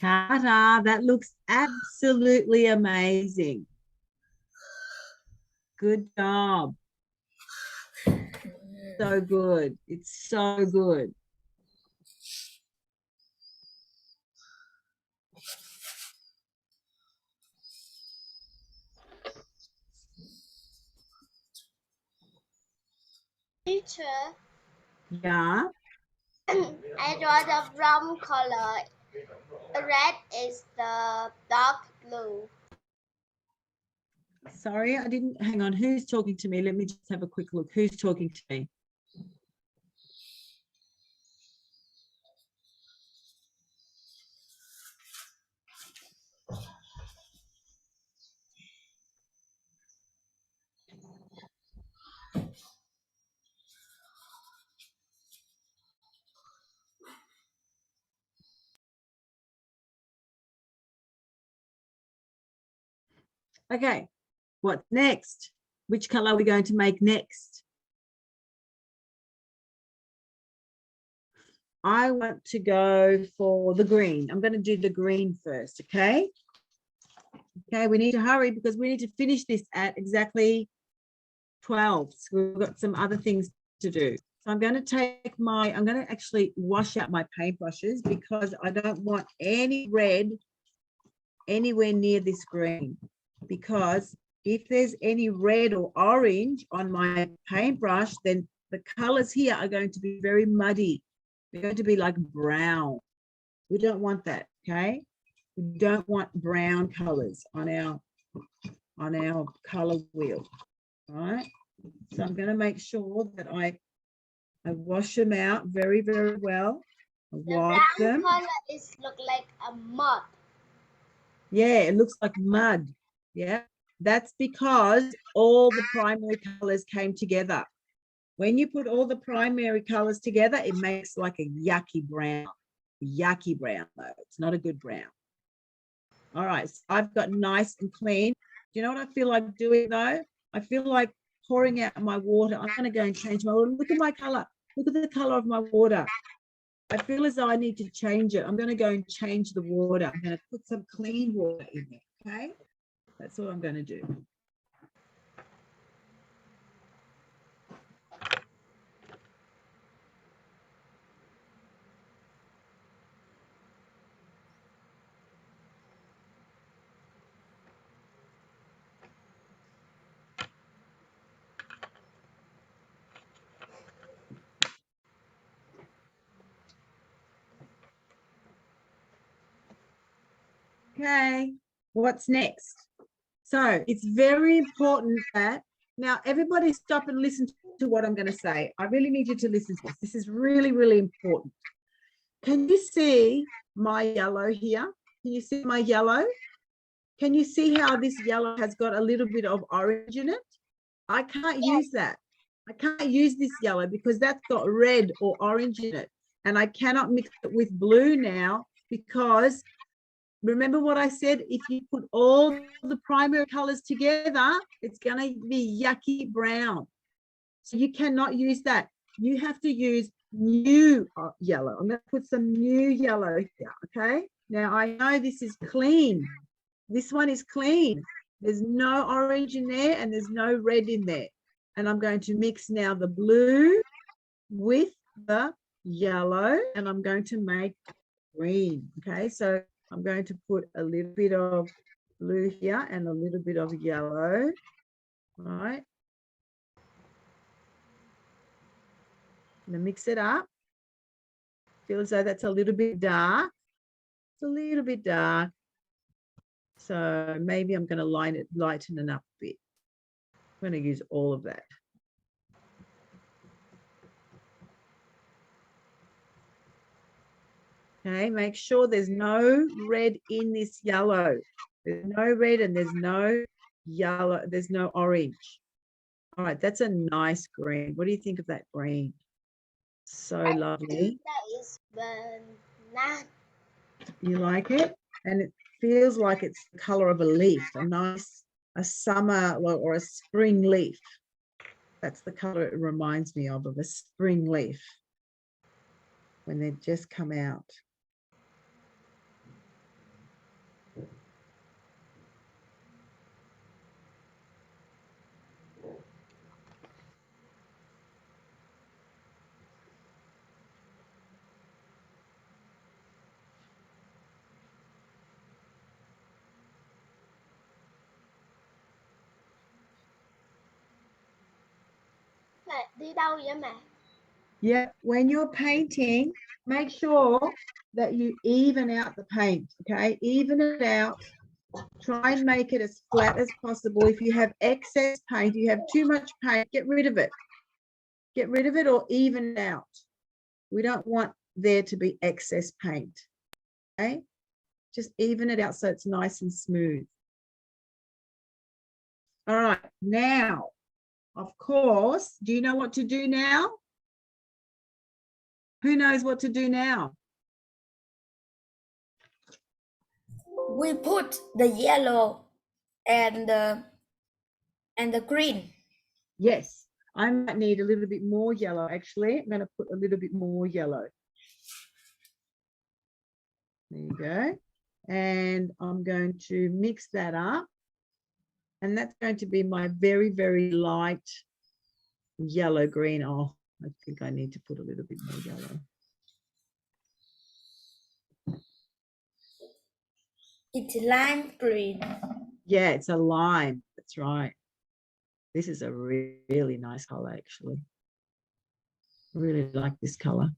Carter, that looks absolutely amazing. Good job. So good. It's so good. Teacher, Yeah. I draw the brown color. Red is the dark blue. Sorry, I didn't. Hang on. Who's talking to me? Let me just have a quick look. Who's talking to me? Okay. What's next? Which color are we going to make next? I want to go for the green. I'm going to do the green first, okay? Okay, we need to hurry because we need to finish this at exactly 12. So we've got some other things to do. So I'm going to take I'm going to actually wash out my paintbrushes because I don't want any red anywhere near this green, because if there's any red or orange on my paintbrush, then the colors here are going to be very muddy. They're going to be like brown. We don't want that, okay? We don't want brown colors on our color wheel, all right? So I'm going to make sure that I wash them out very, very well. The Wipe brown them. color is look like a mud. Yeah, it looks like mud. Yeah, that's because all the primary colors came together. When you put all the primary colors together, it makes like a yucky brown. Yucky brown, though. It's not a good brown. All right, so I've got nice and clean. Do you know what I feel like doing, though? I feel like pouring out my water. I'm going to go and change my water. Look at my color. Look at the color of my water. I feel as though I need to change it. I'm going to go and change the water. I'm going to put some clean water in there, okay? That's what I'm going to do. Okay, what's next? So it's very important that now everybody stop and listen to what I'm going to say. I really need you to listen to this. This is really, really important. Can you see my yellow here? Can you see my yellow? Can you see how this yellow has got a little bit of orange in it? I can't use that. I can't use this yellow because that's got red or orange in it. And I cannot mix it with blue now because remember what I said, if you put all the primary colors together, it's going to be yucky brown. So you cannot use that. You have to use new yellow. I'm going to put some new yellow here, okay? Now, I know this is clean. This one is clean. There's no orange in there and there's no red in there. And I'm going to mix now the blue with the yellow and I'm going to make green, okay? So I'm going to put a little bit of blue here and a little bit of yellow, right? I'm going to mix it up. Feel as though that's a little bit dark. It's a little bit dark. So maybe I'm going to lighten it up a bit. I'm going to use all of that. Okay, make sure there's no red in this yellow. There's no red and there's no yellow, there's no orange. All right, that's a nice green. What do you think of that green? So lovely. That is banana. You like it? And it feels like it's the color of a leaf, a summer or a spring leaf. That's the color it reminds me of a spring leaf when they've just come out. Mẹ đi đâu vậy mẹ? Yeah, when you're painting, make sure that you even out the paint, okay? Even it out. Try and make it as flat as possible. If you have excess paint, you have too much paint, get rid of it. Get rid of it or even it out. We don't want there to be excess paint, okay? Just even it out so it's nice and smooth. All right, now, of course, do you know what to do now? Who knows what to do now? We put the yellow and the green. Yes, I might need a little bit more yellow, actually. I'm going to put a little bit more yellow. There you go. And I'm going to mix that up. And that's going to be my very, very light yellow green. Oh, I think I need to put a little bit more yellow. It's lime green. Yeah, it's a lime. That's right. This is a really nice color, actually. I really like this color.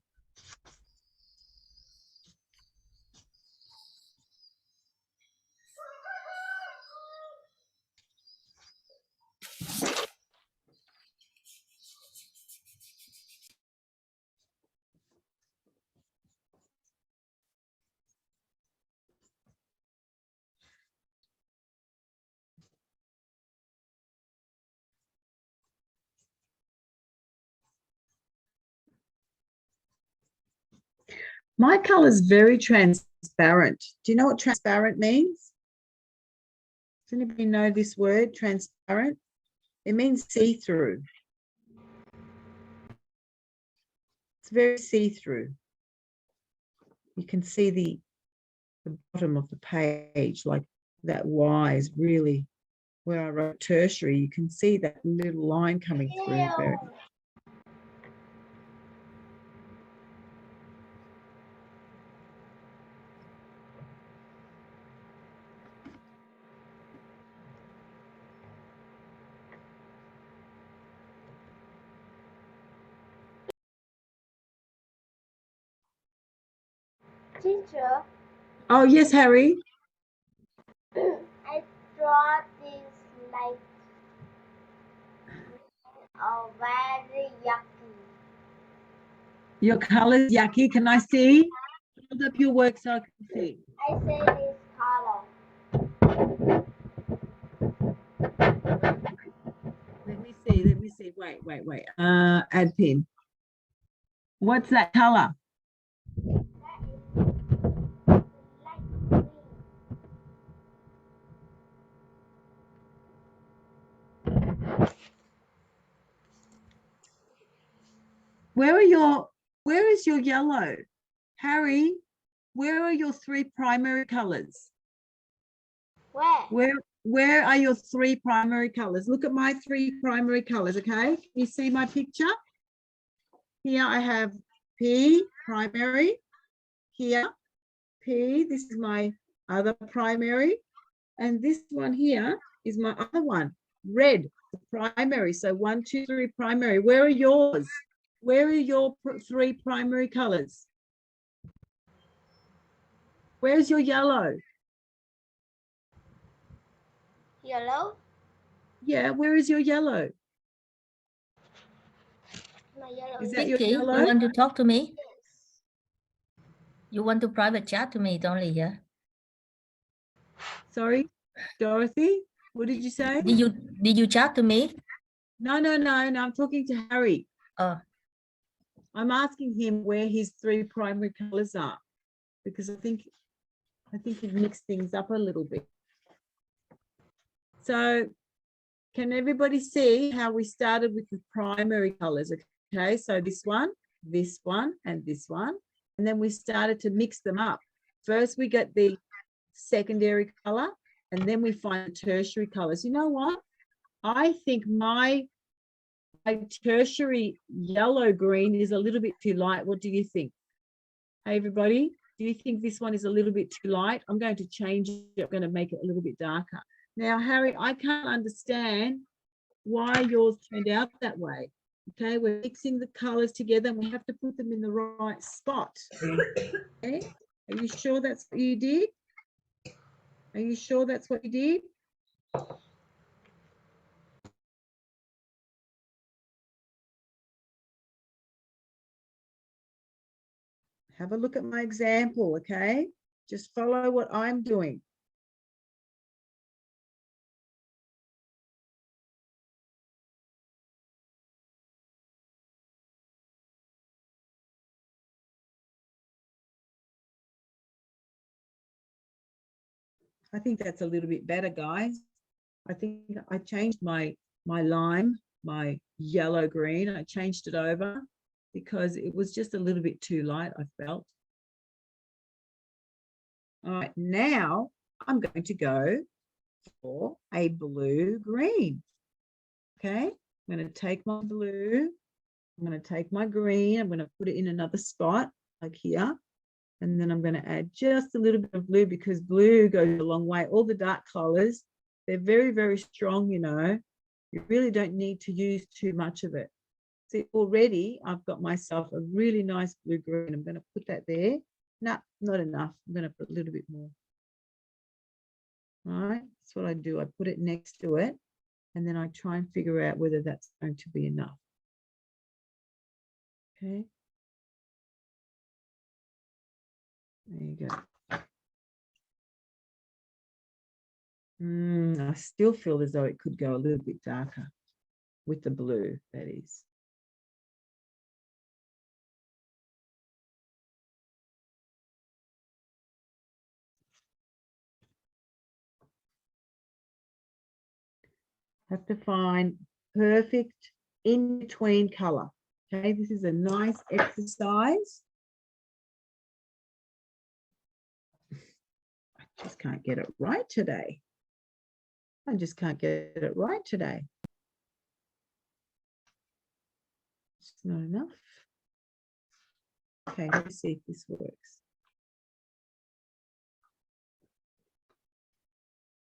My color is very transparent. Do you know what transparent means? Does anybody know this word, transparent? It means see-through. It's very see-through. You can see the bottom of the page, like that Y is really where I wrote tertiary. You can see that little line coming through. Very, Teacher, oh, yes, Harry. I draw this like very yucky. Your color's yucky. Can I see? Hold up your work so I can see. I say this color. Let me see. Let me see. Wait. Add pin. What's that color? Where is your yellow? Harry, where are your three primary colors? Where are your three primary colors? Look at my three primary colors, okay? Can you see my picture? Here I have P, primary. Here, P, this is my other primary. And this one here is my other one, red, primary. So 1, 2, 3 primary. Where are yours? Where are your three primary colors? Where's your yellow? Yellow? Yeah, where is your yellow? My yellow Is that your Vicki, yellow? you want to talk to me? Yes. You want to private chat to me, don't you? Yeah? Sorry, Dorothy, what did you say? Did you chat to me? No, I'm talking to Harry. Oh. I'm asking him where his three primary colors are, because I think he's mixed things up a little bit. So can everybody see how we started with the primary colors? Okay, so this one, and this one. And then we started to mix them up. First, we get the secondary color, and then we find the tertiary colors. You know what? I think my tertiary yellow green is a little bit too light. What do you think? Hey, everybody, do you think this one is a little bit too light? I'm going to change it. I'm going to make it a little bit darker. Now, Harry, I can't understand why yours turned out that way. Okay, we're mixing the colors together and we have to put them in the right spot. Okay, are you sure that's what you did? Are you sure that's what you did? Have a look at my example, okay? Just follow what I'm doing. I think that's a little bit better, guys. I think I changed my lime, my yellow green. I changed it over because it was just a little bit too light, I felt. All right, now I'm going to go for a blue green. Okay, I'm going to take my blue I'm going to take my green, I'm going to put it in another spot, like here. And then I'm going to add just a little bit of blue because blue goes a long way. All the dark colors, they're very, very strong, you know. You really don't need to use too much of it. See, already I've got myself a really nice blue-green. I'm going to put that there. No, not enough. I'm going to put a little bit more. All right, that's what I do. I put it next to it, and then I try and figure out whether that's going to be enough. Okay. There you go. I still feel as though it could go a little bit darker with the blue, that is. Have to find perfect in-between color. Okay, this is a nice exercise. I just can't get it right today. I just can't get it right today. It's not enough. Okay, let's see if this works.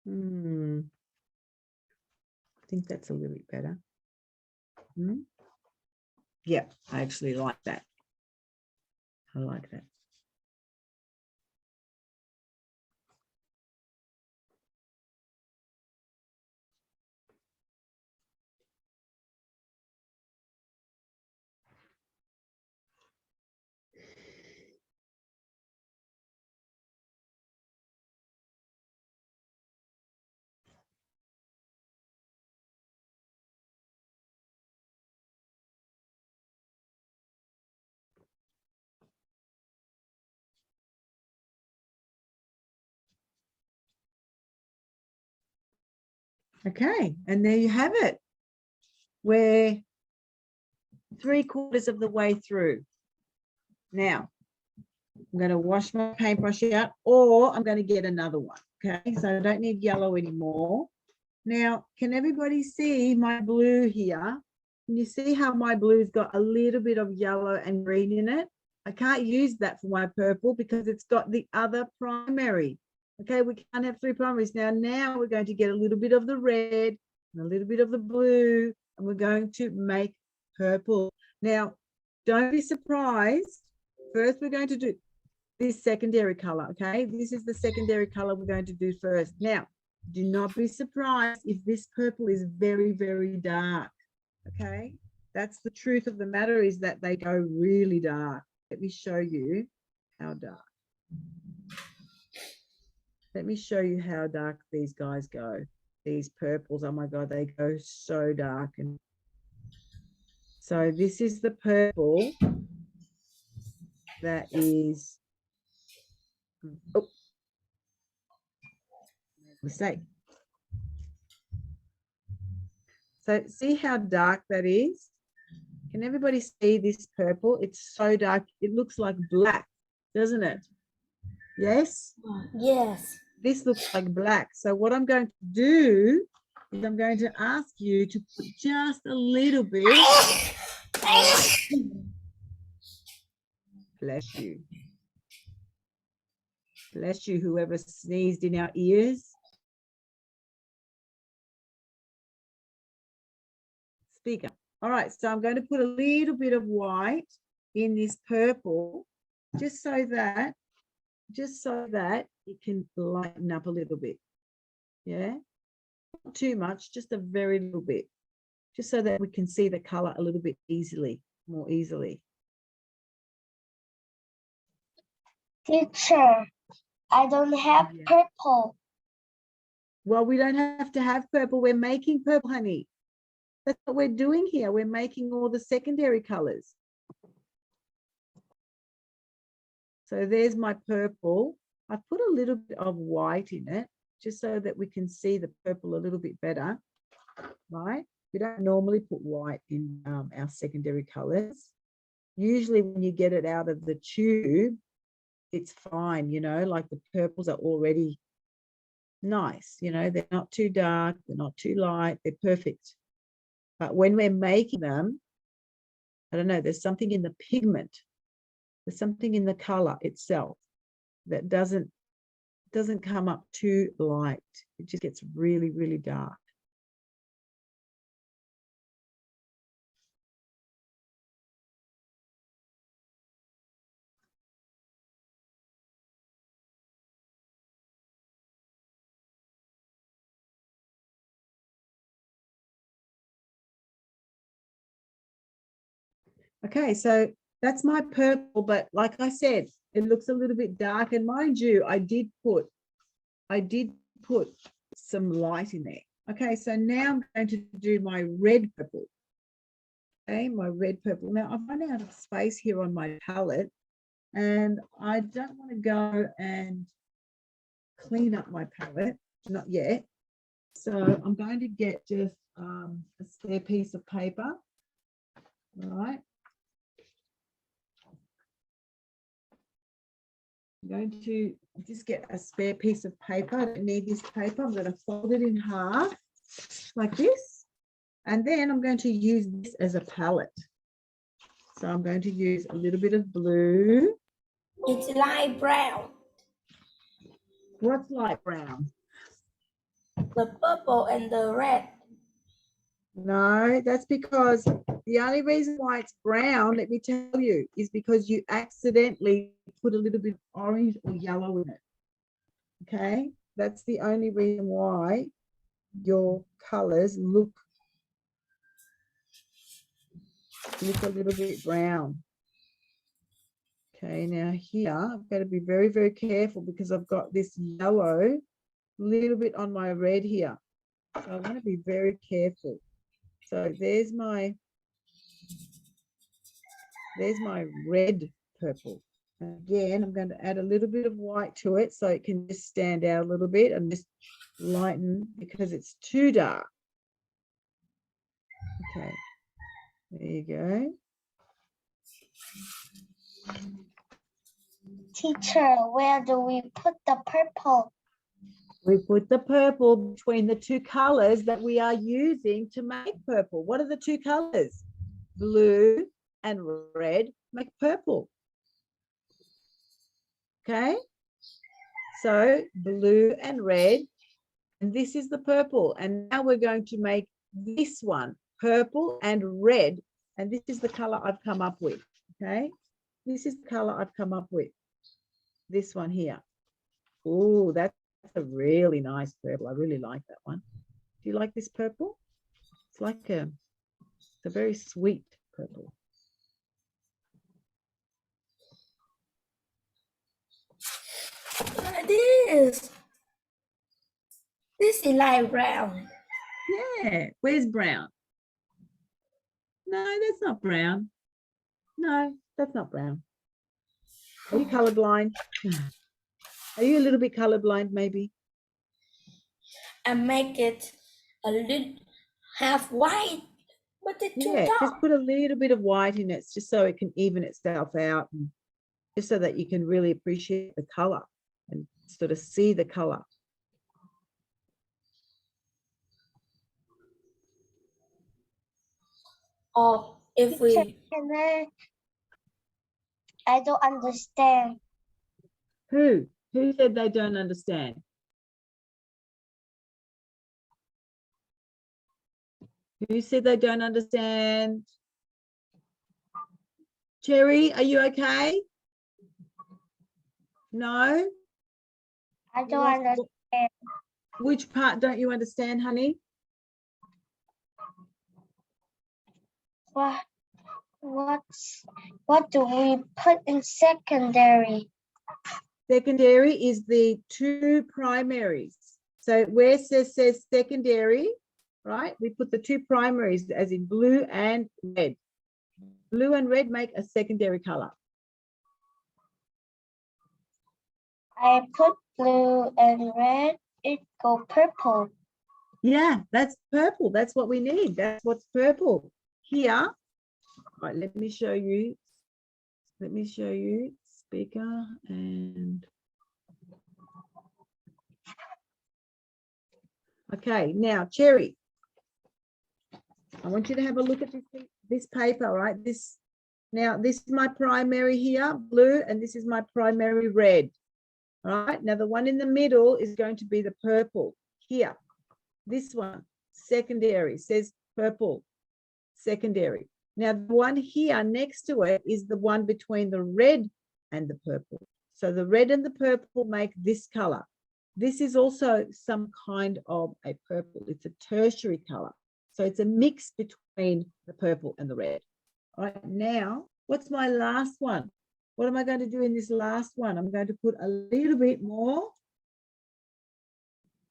I think that's a little bit better. Yeah, I actually like that. I like that. Okay, and there you have it. We're 3/4 of the way through. Now, I'm going to wash my paintbrush out, or I'm going to get another one. Okay, so I don't need yellow anymore. Now, can everybody see my blue here? Can you see how my blue's got a little bit of yellow and green in it? I can't use that for my purple because it's got the other primary. Okay, we can't have 3 primaries. Now we're going to get a little bit of the red and a little bit of the blue, and we're going to make purple. Now, don't be surprised. First, we're going to do this secondary color, okay? This is the secondary color we're going to do first. Now, do not be surprised if this purple is very, very dark, okay? That's the truth of the matter, is that they go really dark. Let me show you how dark. Let me show you how dark these guys go. These purples, oh my God, they go so dark. And so this is the purple that is, oh, mistake. So see how dark that is? Can everybody see this purple? It's so dark. It looks like black, doesn't it? Yes? Yes. This looks like black. So what I'm going to do is I'm going to ask you to put just a little bit. Bless you. Bless you, whoever sneezed in our ears. Speaker. All right, so I'm going to put a little bit of white in this purple, just so that it can lighten up a little bit. Yeah, not too much, just a very little bit, just so that we can see the color a little bit more easily. Teacher, I don't have purple. Well, we don't have to have purple. We're making purple, honey. That's what we're doing here. We're making all the secondary colors. So there's my purple. I've put a little bit of white in it, just so that we can see the purple a little bit better, right? We don't normally put white in our secondary colors. Usually when you get it out of the tube, it's fine, you know, like the purples are already nice, you know, they're not too dark, they're not too light, they're perfect. But when we're making them, I don't know, there's something in the pigment, there's something in the color itself that doesn't come up too light. It just gets really, really dark. Okay, so that's my purple, but like I said, it looks a little bit dark. And mind you, I did put some light in there. Okay, so now I'm going to do my red purple. Okay, my red purple. Now I've run out of space here on my palette, and I don't want to go and clean up my palette, not yet. So I'm going to get just a spare piece of paper. All right. I'm going to just get a spare piece of paper. I don't need this paper. I'm going to fold it in half like this. And then I'm going to use this as a palette. So I'm going to use a little bit of blue. It's light brown. What's light brown? The purple and the red. No, that's because the only reason why it's brown, let me tell you, is because you accidentally put a little bit of orange or yellow in it. Okay, that's the only reason why your colors look a little bit brown. Okay, now here I've got to be very, very careful because I've got this yellow little bit on my red here. So I want to be very careful. So there's my red purple. Again, I'm going to add a little bit of white to it so it can just stand out a little bit and just lighten because it's too dark. Okay, there you go. Teacher, where do we put the purple? We put the purple between the two colors that we are using to make purple. What are the two colors? Blue and red make purple. Okay, so blue and red, and this is the purple. And now we're going to make this one purple and red, and this is the color I've come up with. Okay, this is the color I've come up with. This one here. Oh, that's a really nice purple. I really like that one. Do you like this purple? It's like it's a very sweet purple. This is light brown. Yeah, where's brown? No, that's not brown. No, that's not brown. Are you colorblind? Are you a little bit colorblind, maybe? And make it a little half white, but it's too Yeah, dark. just put a little bit of white in it, just so it can even itself out, and just so that you can really appreciate the color and sort of see the color. Or if we I don't understand. Who said they don't understand? Who said they don't understand? Cherry, are you okay? No? I don't understand. Which part don't you understand, honey? What do we put in secondary? Secondary is the two primaries. So where it says secondary, right? We put the two primaries as in blue and red. Blue and red make a secondary color. I put blue and red, it go purple. Yeah, that's purple. That's what we need. That's what's purple. Here, right, let me show you. Let me show you speaker and okay, now Cherry, I want you to have a look at this paper, right? This Now, this is my primary here, blue, and this is my primary red. All right, now the one in the middle is going to be the purple here. This one, secondary, says purple, secondary. Now, the one here next to it is the one between the red and the purple. So the red and the purple make this color. This is also some kind of a purple. It's a tertiary color. So it's a mix between the purple and the red. All right, now, what's my last one? What am I going to do in this last one? I'm going to put a little bit more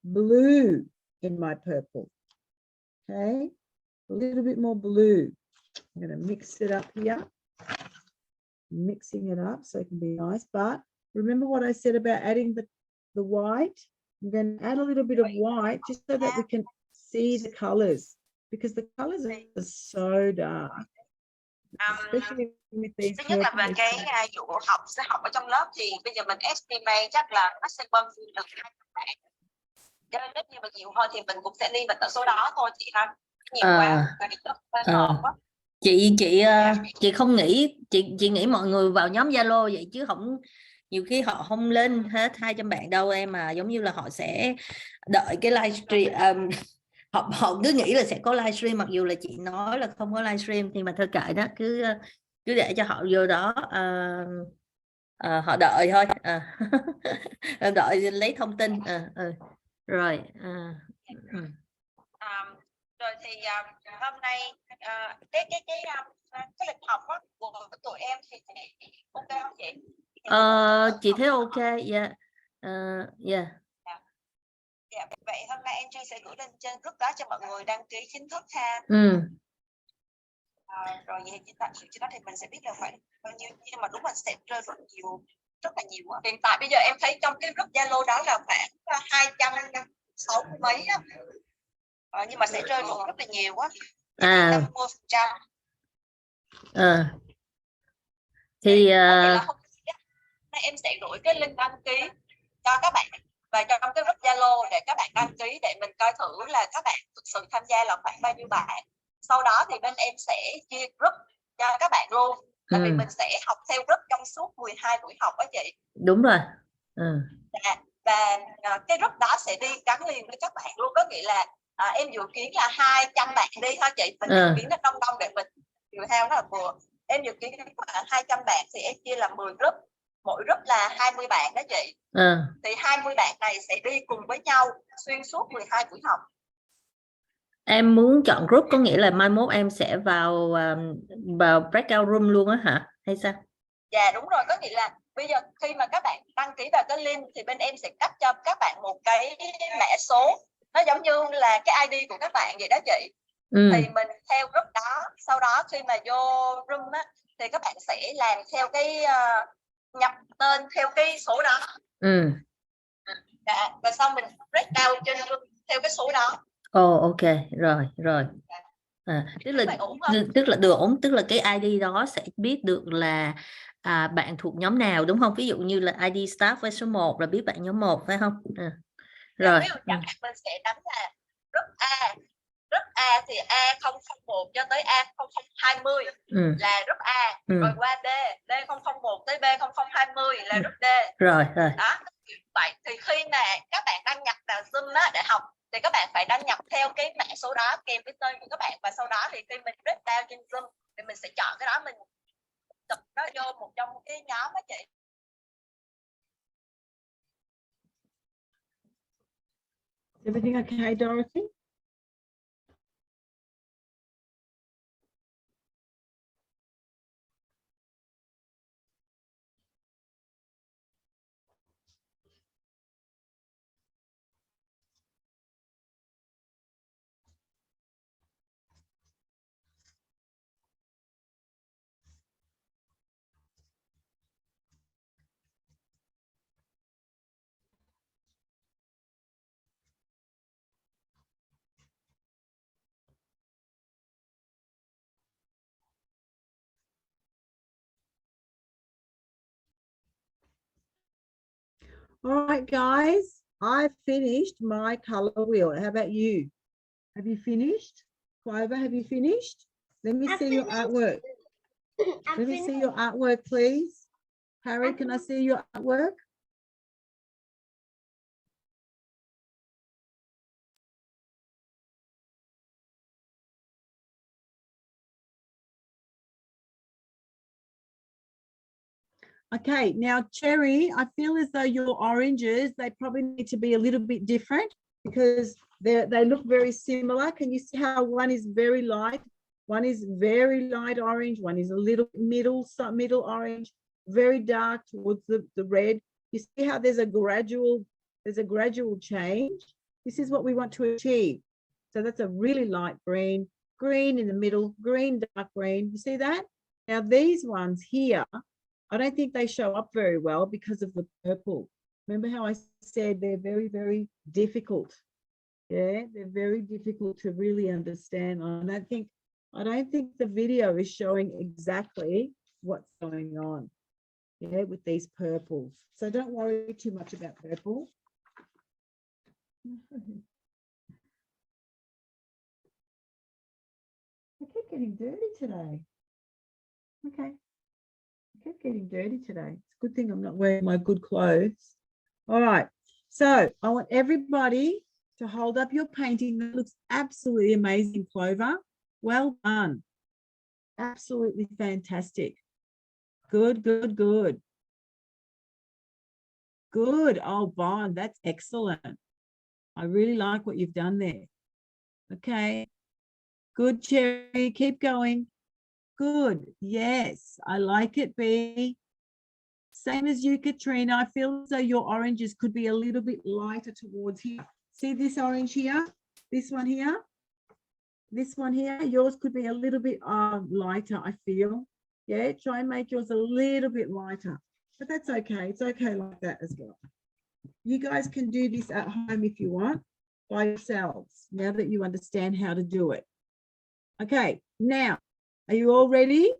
blue in my purple. Okay, a little bit more blue. I'm going to mix it up here. Mixing it up so it can be nice. But remember what I said about adding the white? I'm going to add a little bit of white just so that we can see the colors, because the colors are so dark. Especially with these Thứ nhất là về cái vụ sẽ học ở trong lớp thì bây giờ mình estimate chắc là maximum được 2 bạn. Cho nên nếu như mà nhiều hơn thì mình cũng sẽ limit ở số đó thôi chị ha. Nhiều quá. Chị không nghĩ, chị nghĩ mọi người vào nhóm Zalo vậy chứ không, nhiều khi họ không lên hết 200 bạn đâu em, mà giống như là họ sẽ đợi cái livestream, họ cứ nghĩ là sẽ có livestream, mặc dù là chị nói là không có livestream, thì mà thôi kệ đó, cứ để cho họ vô đó, họ đợi thôi, đợi lấy thông tin. Rồi rồi thì hôm nay cái lịch học của tụi em thì ok không chị? Chị thấy ok, yeah. Dạ, vậy hôm nay Angie sẽ gửi lên trên group đó cho mọi người đăng ký chính thức ha. Rồi vậy chị tạo sự cho đó thì mình sẽ biết là khoảng bao nhiêu, nhưng mà đúng là sẽ rơi rất là nhiều. Hiện tại bây giờ em thấy trong cái group Zalo đó là khoảng 260 mấy á. Nhưng mà sẽ rơi vào rất là nhiều quá. 50%. Thì em sẽ gửi cái link đăng ký cho các bạn và trong cái group Zalo để các bạn đăng ký, để mình coi thử là các bạn thực sự tham gia là khoảng bao nhiêu bạn. Sau đó thì bên em sẽ chia group cho các bạn luôn. Tại vì mình sẽ học theo group trong suốt 12 buổi học đó chị. Đúng rồi. Và cái group đó sẽ đi gắn liền với các bạn luôn. Có nghĩa là em dự kiến là 200 bạn đi thôi chị. Mình dự kiến nó đông để mình chiều theo nó là vừa. Em dự kiến khoảng 200 bạn thì em chia làm 10 group. Mỗi group là 20 bạn đó chị. Thì 20 bạn này sẽ đi cùng với nhau xuyên suốt 12 buổi học. Em muốn chọn group có nghĩa là mai mốt em sẽ vào breakout room luôn á hả? Hay sao? Dạ đúng rồi, có nghĩa là bây giờ khi mà các bạn đăng ký vào cái link thì bên em sẽ cấp cho các bạn một cái mã số. Nó giống như là cái ID của các bạn vậy đó chị. Thì mình theo group đó, sau đó khi mà vô room á thì các bạn sẽ làm theo cái nhập tên theo cái số đó. Và xong mình break down trên room theo cái số đó. Ok, rồi. Tức là được ổn, tức là cái ID đó sẽ biết được là bạn thuộc nhóm nào, đúng không? Ví dụ như là ID staff với số 1 là biết bạn nhóm 1 phải không? Rồi. Ví dụ mình sẽ đánh là group A. Group A thì A001 cho tới A0020 là group A. Rồi qua B, B001 tới B0020 là group D. Rồi. Đó. Vậy thì khi mà các bạn đăng nhập vào Zoom á, để học thì các bạn phải đăng nhập theo cái mã số đó kèm với tên của các bạn, và sau đó thì khi mình break down trên Zoom thì mình sẽ chọn cái đó, mình tập nó vô một trong cái nhóm đó chị. Everything okay, Dorothy? All right, guys, I've finished my color wheel. How about you? Have you finished? Clover, have you finished? Let me see your artwork. Let me see your artwork, please. Harry, can I see your artwork? Okay, now Cherry, I feel as though your oranges, they probably need to be a little bit different because they look very similar. Can you see how one is very light? One is very light orange, one is a little middle orange, very dark towards the red. You see how there's a gradual change. This is what we want to achieve. So that's a really light green, green in the middle, green, dark green. You see that? Now these ones here, I don't think they show up very well because of the purple. Remember how I said they're very, very difficult. Yeah, they're very difficult to really understand. I don't think the video is showing exactly what's going on, yeah, with these purples. So don't worry too much about purple. I keep getting dirty today. Okay. I keep getting dirty today. It's a good thing I'm not wearing my good clothes. All right. So I want everybody to hold up your painting. That looks absolutely amazing, Clover. Well done. Absolutely fantastic. Good, good, good. Good. Oh, Bond, that's excellent. I really like what you've done there. Okay. Good, Cherry. Keep going. Good. Yes, I like it, B. Same as you, Katrina. I feel as though your oranges could be a little bit lighter towards here. See this orange here? This one here? This one here? Yours could be a little bit lighter, I feel. Yeah, try and make yours a little bit lighter. But that's okay. It's okay like that as well. You guys can do this at home if you want, by yourselves, now that you understand how to do it. Okay, now, are you all ready?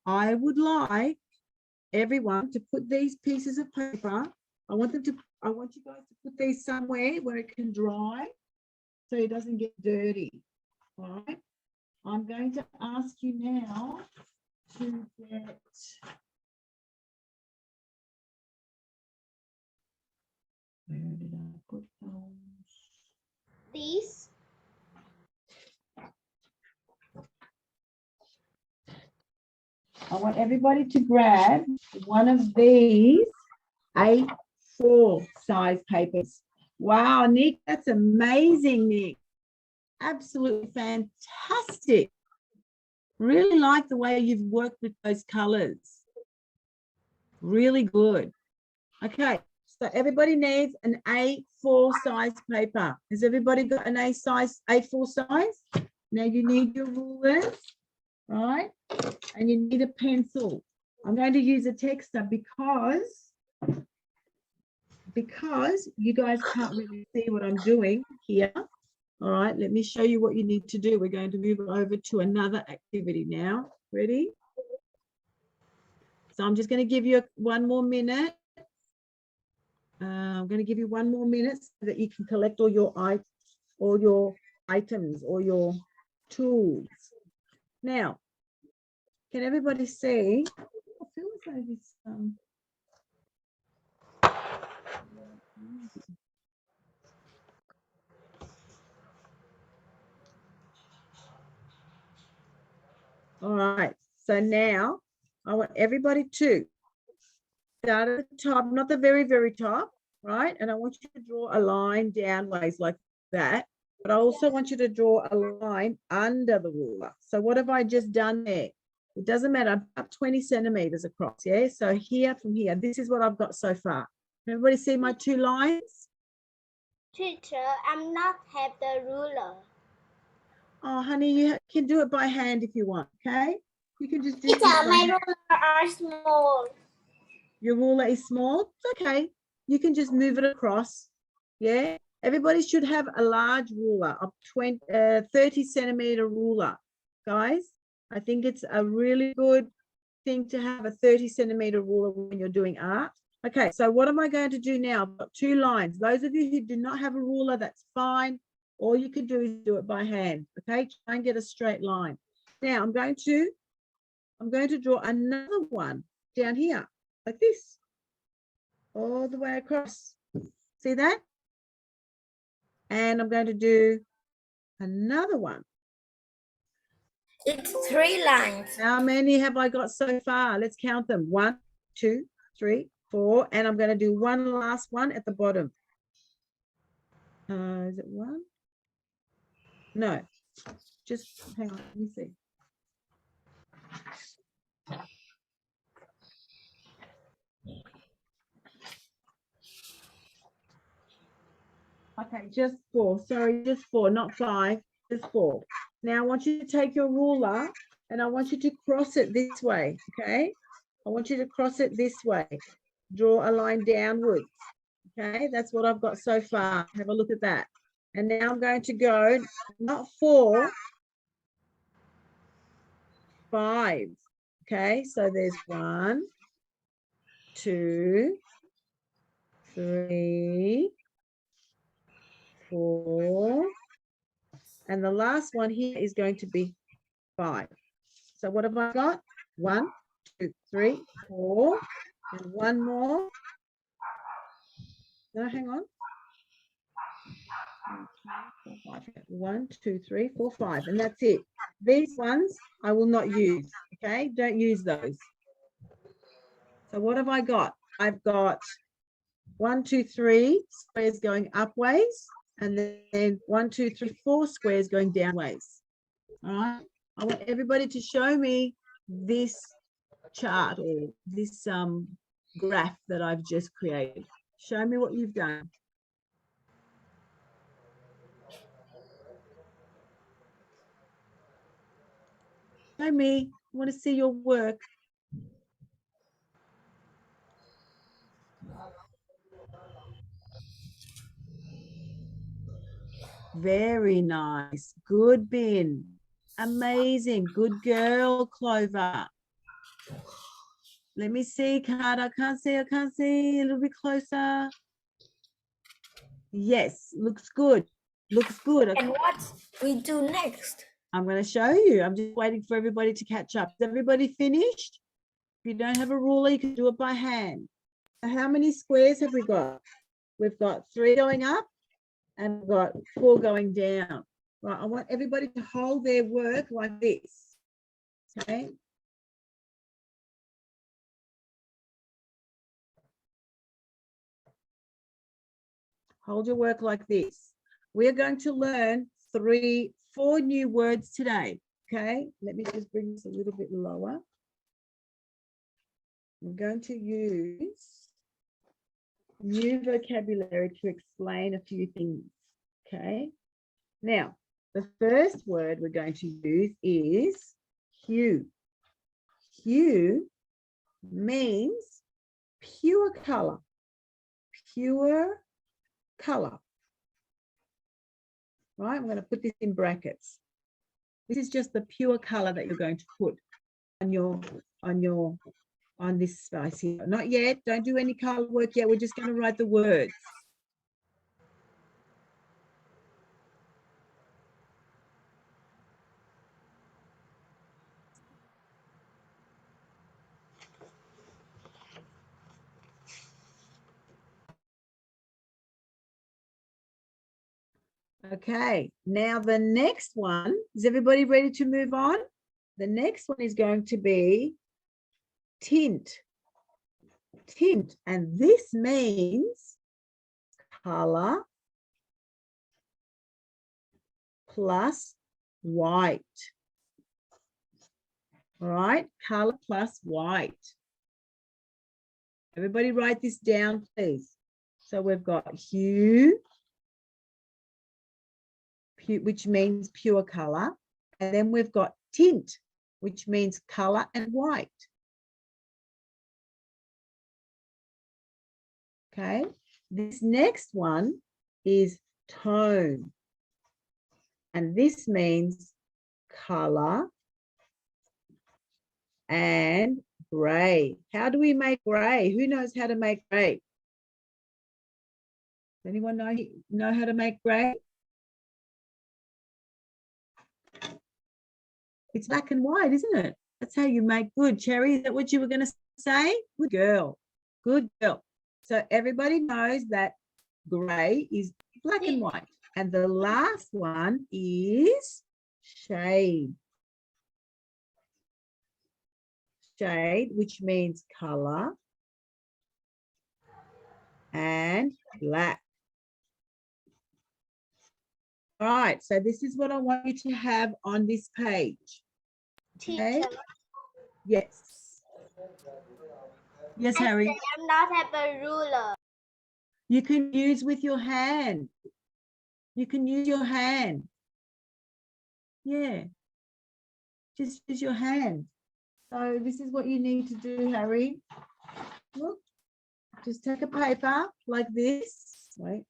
I would like everyone to put these pieces of paper. I want you guys to put these somewhere where it can dry so it doesn't get dirty. All right. I'm going to ask you now to get where did I put those? These. I want everybody to grab one of these A4 size papers. Wow, Nick, that's amazing, Nick. Absolutely fantastic. Really like the way you've worked with those colors. Really good. Okay, so everybody needs an A4 size paper. Has everybody got an A4 size? Now you need your rulers, right? And you need a pencil. I'm going to use a texter because you guys can't really see what I'm doing here. All right, let me show you what you need to do. We're going to move over to another activity now. Ready? So I'm just going to give you one more minute. I'm going to give you one more minute so that you can collect all your items or your tools. Now, can everybody see? I feel as though this. All right. So now I want everybody to start at the top, not the very, very top, right? And I want you to draw a line downwards like that. But I also want you to draw a line under the ruler. So what have I just done there? It doesn't matter. I've got 20 centimeters across, yeah? So here from here, this is what I've got so far. Everybody see my two lines? Teacher, I'm not have the ruler. Oh, honey, you can do it by hand if you want, okay? You can just do Teacher, this by my hand. ruler are small. Your ruler is small? It's okay. You can just move it across, yeah? Everybody should have a large ruler, a 30 centimeter ruler, guys. I think it's a really good thing to have a 30 centimeter ruler when you're doing art. Okay, so what am I going to do now? I've got two lines. Those of you who do not have a ruler, that's fine. All you could do is do it by hand, okay? Try and get a straight line. Now I'm going to I'm going to draw another one down here, like this, all the way across. See that? And I'm going to do another one. It's 3 lines. How many have I got so far? Let's count them. 1, 2, 3, 4. And I'm going to do one last one at the bottom. Is it 1? No, just hang on, let me see. Okay, just 4. Sorry, just 4, not 5, just 4. Now I want you to take your ruler and I want you to cross it this way, okay? I want you to cross it this way. Draw a line downwards, okay? That's what I've got so far. Have a look at that. And now I'm going to go, not 4, 5, okay? So there's 1, 2, 3, 4, and the last one here is going to be 5. So what have I got? 1, 2, 3, 4, and one more. No, hang on. 1, 2, 3, 4, 5, and that's it. These ones I will not use. Okay, don't use those. So what have I got? I've got 1, 2, 3 squares going upways, and then 1, 2, 3, 4 squares going downways. All right. I want everybody to show me this chart or this graph that I've just created. Show me what you've done. Show me. I want to see your work. Very nice. Good, Bin. Amazing. Good girl, Clover. Let me see, Carter. I can't see. A little bit closer. Yes, looks good. Looks good. And what we do next? I'm going to show you. I'm just waiting for everybody to catch up. Is everybody finished? If you don't have a ruler, you can do it by hand. So how many squares have we got? We've got 3 going up and we've got 4 going down. Right, I want everybody to hold their work like this. Okay. Hold your work like this. We're going to learn 4 new words today. Okay, let me just bring this a little bit lower. I'm going to use new vocabulary to explain a few things. Okay, now the first word we're going to use is hue. Hue means pure color. Pure color. Right, I'm going to put this in brackets. This is just the pure color that you're going to put on this space here. Not yet. Don't do any color work yet. We're just going to write the words. Okay, now the next one, is everybody ready to move on? The next one is going to be tint. Tint, and this means color plus white. All right, color plus white. Everybody write this down, please. So we've got hue, which means pure color, and then we've got tint, which means color and white. Okay, this next one is tone, and this means color and gray. How do we make gray? Who knows how to make gray? Does anyone know how to make gray? It's black and white, isn't it? That's how you make good. Cherry, is that what you were going to say? Good girl. Good girl. So everybody knows that grey is black and white. And the last one is shade. Shade, which means color, and black. All right, so this is what I want you to have on this page. Okay? Teacher, Yes. Yes, Harry. I'm not have a ruler. You can use with your hand. You can use your hand. Yeah. Just use your hand. So this is what you need to do, Harry. Look, just take a paper like this. Wait.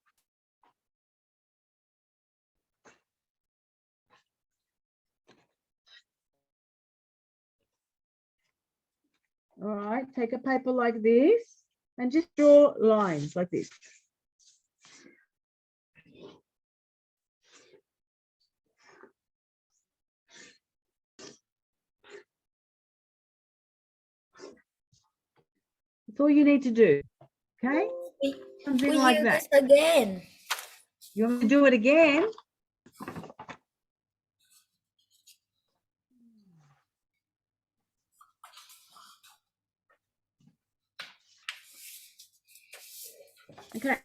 All right, take a paper like this and just draw lines like this. That's all you need to do. Okay? Something We like hear that. this again. You want me to do it again? Okay,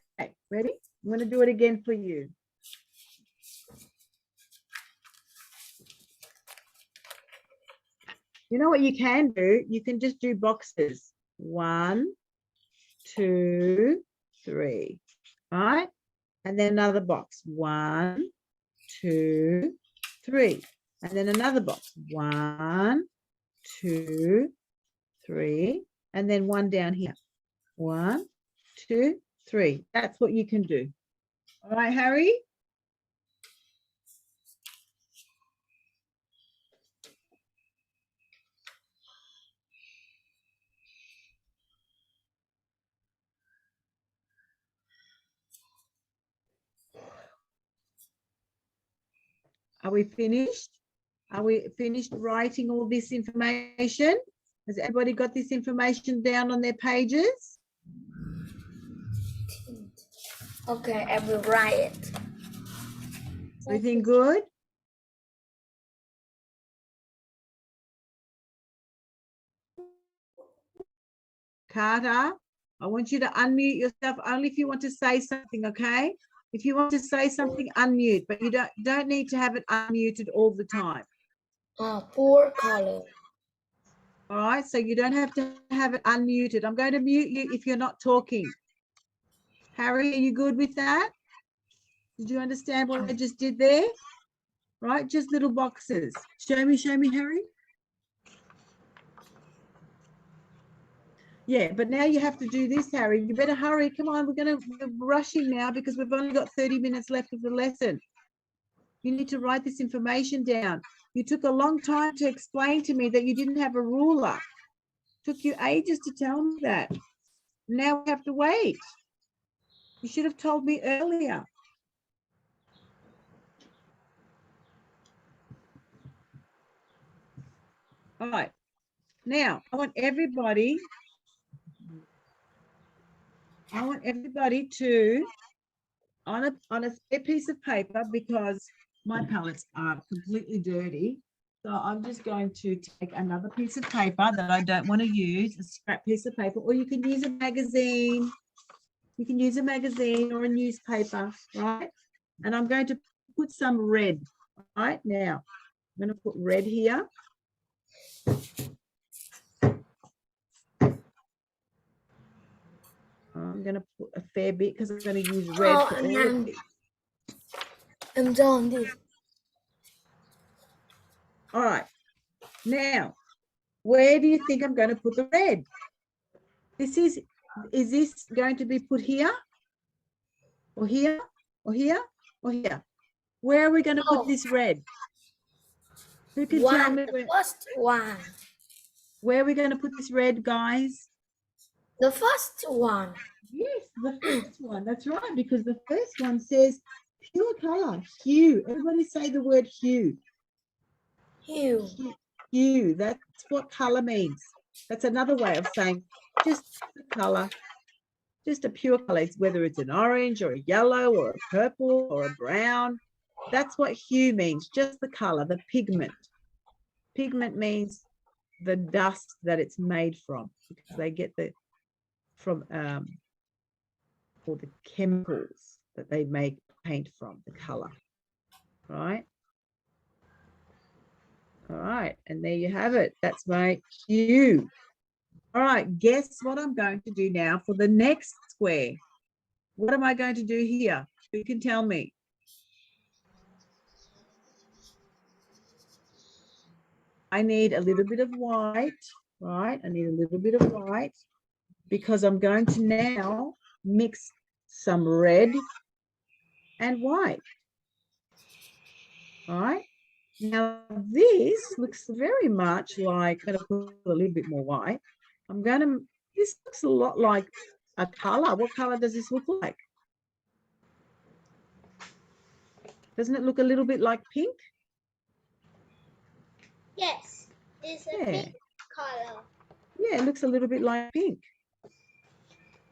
ready? I'm going to do it again for you. You know what you can do? You can just do boxes. 1, 2, 3. All right? And then another box. 1, 2, 3. And then another box. 1, 2, 3. And then one down here. 1, 2, 3. That's what you can do. All right, Harry? Are we finished? Are we finished writing all this information? Has everybody got this information down on their pages? Okay, I will write it. Everything good? Carter, I want you to unmute yourself only if you want to say something, okay? If you want to say something, unmute, but you don't need to have it unmuted all the time. Poor color. All right, so you don't have to have it unmuted. I'm going to mute you if you're not talking. Harry, are you good with that? Did you understand what I just did there? Right, just little boxes. Show me, Harry. Yeah, but now you have to do this, Harry. You better hurry. Come on, we're rushing now because we've only got 30 minutes left of the lesson. You need to write this information down. You took a long time to explain to me that you didn't have a ruler. Took you ages to tell me that. Now we have to wait. You should have told me earlier. All right. Now, I want everybody to, on a spare piece of paper, because my palettes are completely dirty. So I'm just going to take another piece of paper that I don't want to use, a scrap piece of paper, or you can use a magazine. You can use a magazine or a newspaper, right? And I'm going to put some red, right? Now, I'm going to put red here. I'm going to put a fair bit because I'm going to use red for all of these. I'm done this. All right. Now, where do you think I'm going to put the red? Is this going to be put here? Or here? Or here? Or here? Where are we going to put this red? Who can tell me The first one. where are we going to put this red, guys? The first one. Yes, the first one. That's right, because the first one says pure color, hue. Everybody say the word hue. Hue. hue. That's what color means. That's another way of saying just the color, just a pure color. It's whether it's an orange or a yellow or a purple or a brown. That's what hue means, just the color, the pigment. Pigment means the dust that it's made from, because they get the or the chemicals that they make paint from, the color, right? All right, and there you have it. That's my hue. All right, guess what I'm going to do now for the next square. What am I going to do here? Who can tell me? I need a little bit of white, right? I need a little bit of white because I'm going to now mix some red and white. All right. Now this looks very much like, I'm going to put a little bit more white. This looks a lot like a color. What color does this look like? Doesn't it look a little bit like pink? Yes, it's a pink color. Yeah, it looks a little bit like pink.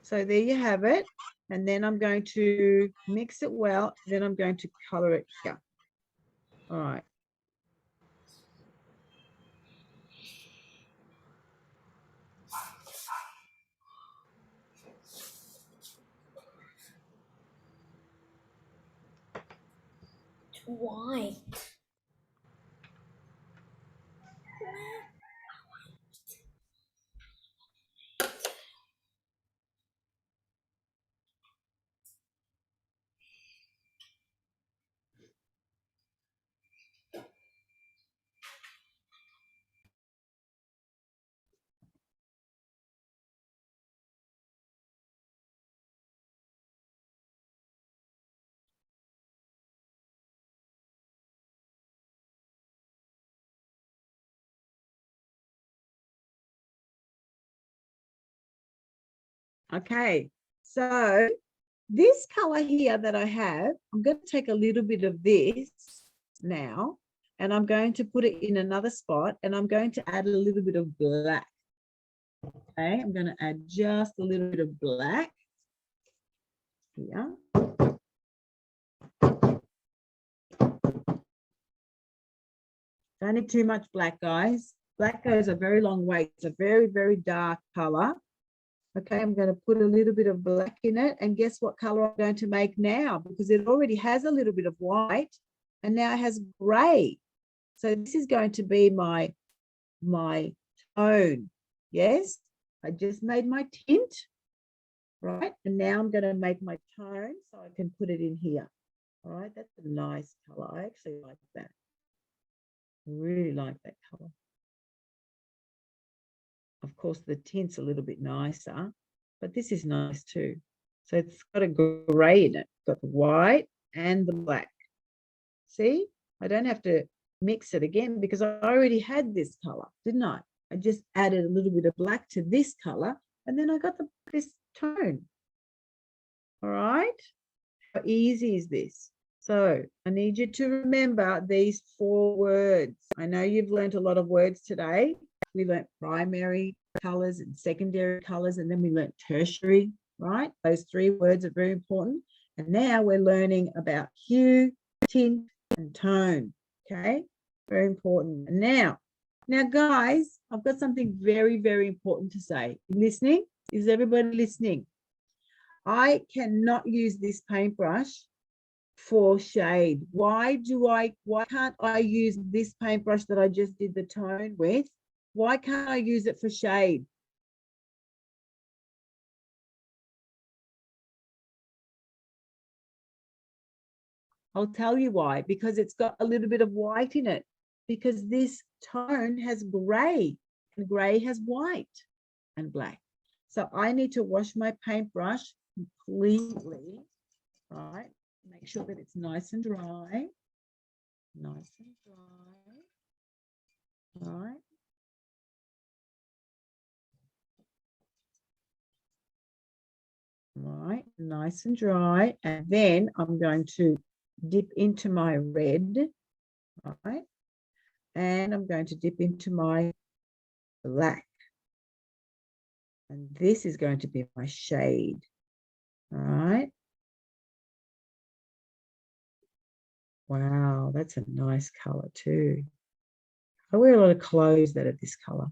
So there you have it. And then I'm going to mix it well. Then I'm going to color it here. All right. Why? Okay. So this color here that I have, I'm going to take a little bit of this now, and I'm going to put it in another spot, and I'm going to add a little bit of black. Okay, I'm going to add just a little bit of black here. Don't need too much black, guys. Black goes a very long way. It's a very, very dark color. Okay, I'm going to put a little bit of black in it, and guess what color I'm going to make now? Because it already has a little bit of white, and now it has gray. So this is going to be my tone. Yes, I just made my tint, right? And now I'm going to make my tone so I can put it in here. All right, that's a nice color. I actually like that. I really like that color. Of course, the tint's a little bit nicer, but this is nice too. So it's got a gray in it. It's got the white and the black. See, I don't have to mix it again because I already had this color, didn't I? I just added a little bit of black to this color, and then I got this tone. All right, how easy is this? So I need you to remember these 4 words. I know you've learned a lot of words today. We learned primary colors and secondary colors, and then we learned tertiary, right? Those 3 words are very important. And now we're learning about hue, tint, and tone. Okay, very important. And now guys, I've got something very, very important to say. Listening? Is everybody listening? I cannot use this paintbrush for shade. Why can't I use this paintbrush that I just did the tone with? Why can't I use it for shade? I'll tell you why, because it's got a little bit of white in it, because this tone has gray, and gray has white and black. So I need to wash my paintbrush completely, right? Make sure that it's nice and dry. Nice and dry. All right. Right, nice and dry. And then I'm going to dip into my red, right? And I'm going to dip into my black. And this is going to be my shade. All right. Wow, that's a nice color too. I wear a lot of clothes that are this color.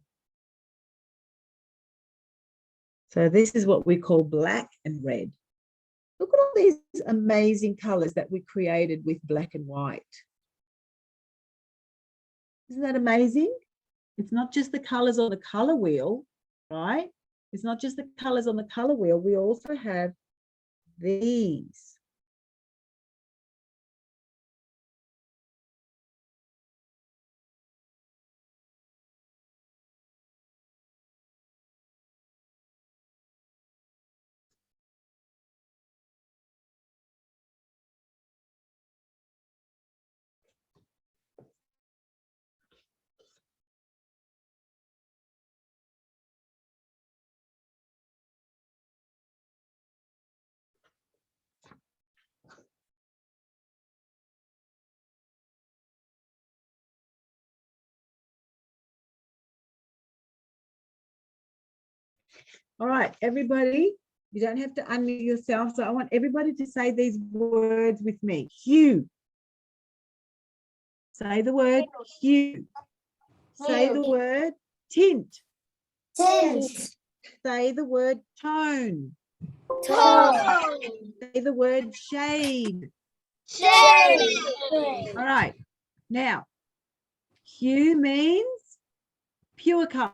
So this is what we call black and red. Look at all these amazing colors that we created with black and white. Isn't that amazing? It's not just the colors on the color wheel, right? It's not just the colors on the color wheel. We also have these. All right, everybody, you don't have to unmute yourself. So I want everybody to say these words with me. Hue. Say the word hue. Say the word tint. Tint. Say the word tone. Tone. Say the word shade. Shade. All right. Now, hue means pure color.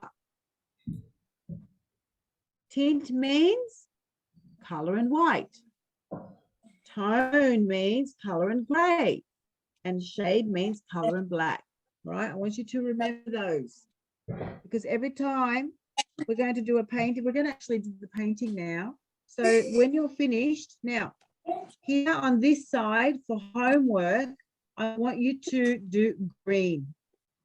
Tint means color and white. Tone means color and gray. And shade means color and black. All right. I want you to remember those, because every time we're going to do a painting, we're going to actually do the painting now. So when you're finished, now here on this side for homework, I want you to do green.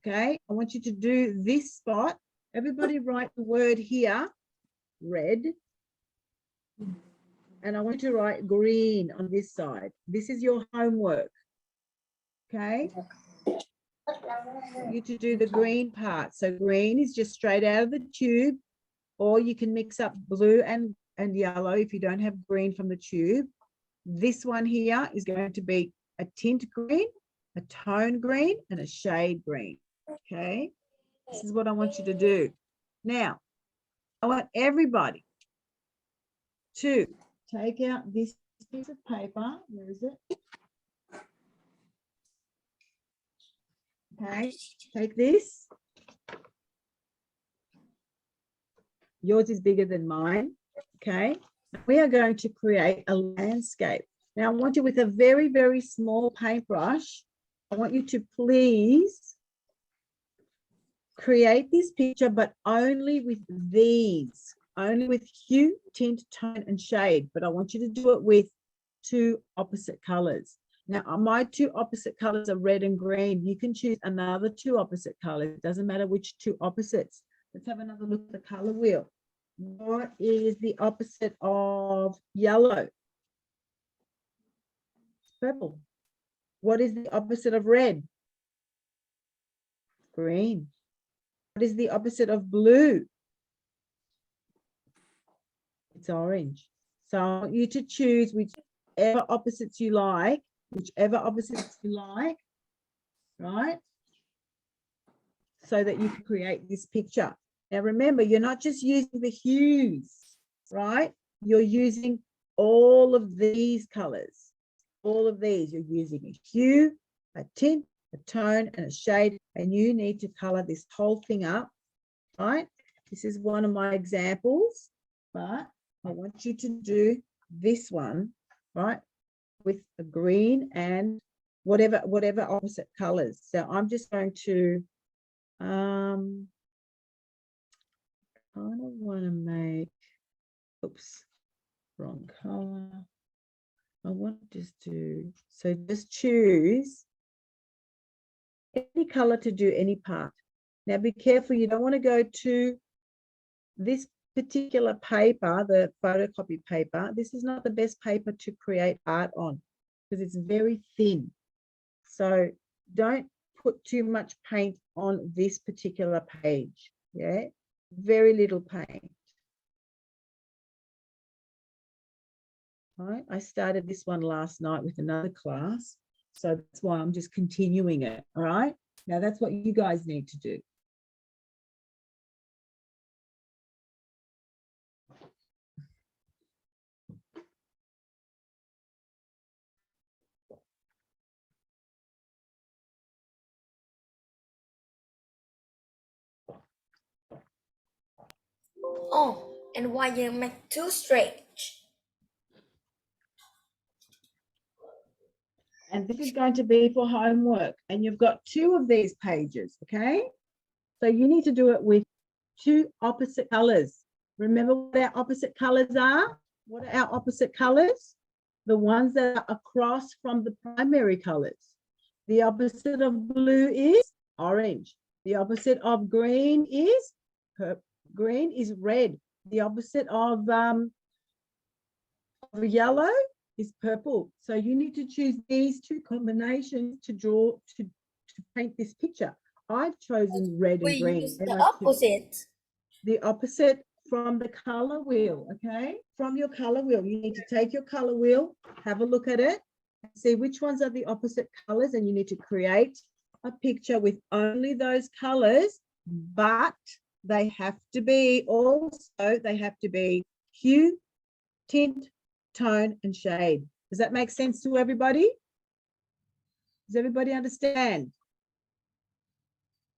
Okay, I want you to do this spot. Everybody write the word here, red. And I want you to write green on this side. This is your homework. Okay. You to do the green part. So green is just straight out of the tube, or you can mix up blue and yellow if you don't have green from the tube. This one here is going to be a tint green, a tone green, and a shade green. Okay, this is what I want you to do. Now, I want everybody to take out this piece of paper. Where is it? Okay, take this. Yours is bigger than mine. Okay, we are going to create a landscape. Now, I want you with a very, very small paintbrush. I want you to please create this picture, but only with these, only with hue, tint, tone, and shade. But I want you to do it with two opposite colors. Now, my two opposite colors are red and green. You can choose another two opposite colors. It doesn't matter which two opposites. Let's have another look at the color wheel. What is the opposite of yellow? Purple. What is the opposite of red? Green. What is the opposite of blue? It's orange. So I want you to choose whichever opposites you like, right? So that you can create this picture. Now remember, you're not just using the hues, right? You're using all of these colors. All of these, you're using a hue, a tint, a tone, and a shade, and you need to color this whole thing up, right? This is one of my examples, but I want you to do this one, right, with a green and whatever opposite colors. So I'm just going to kind of want to make, oops, wrong color. I want to just do, so just choose any color to do any part. Now be careful, you don't want to go to this particular paper, the photocopy paper. This is not the best paper to create art on because it's very thin. So don't put too much paint on this particular page. Yeah, very little paint. Right, I started this one last night with another class, so that's why I'm just continuing it. All right, now that's what you guys need to do. Oh, and why you make too strange? And this is going to be for homework, and you've got 2 of these pages, okay? So you need to do it with 2 opposite colors. Remember what our opposite colors are? What are our opposite colors? The ones that are across from the primary colors. The opposite of blue is orange. The opposite of green is red. The opposite of yellow is purple. So you need to choose these 2 combinations to draw to paint this picture. I've chosen red and We green. use They're the my 2. opposite. The opposite from the color wheel, okay? From your color wheel, you need to take your color wheel, have a look at it, see which ones are the opposite colors, and you need to create a picture with only those colors, but they have to be hue, tint, tone, and shade. Does that make sense to everybody? Does everybody understand?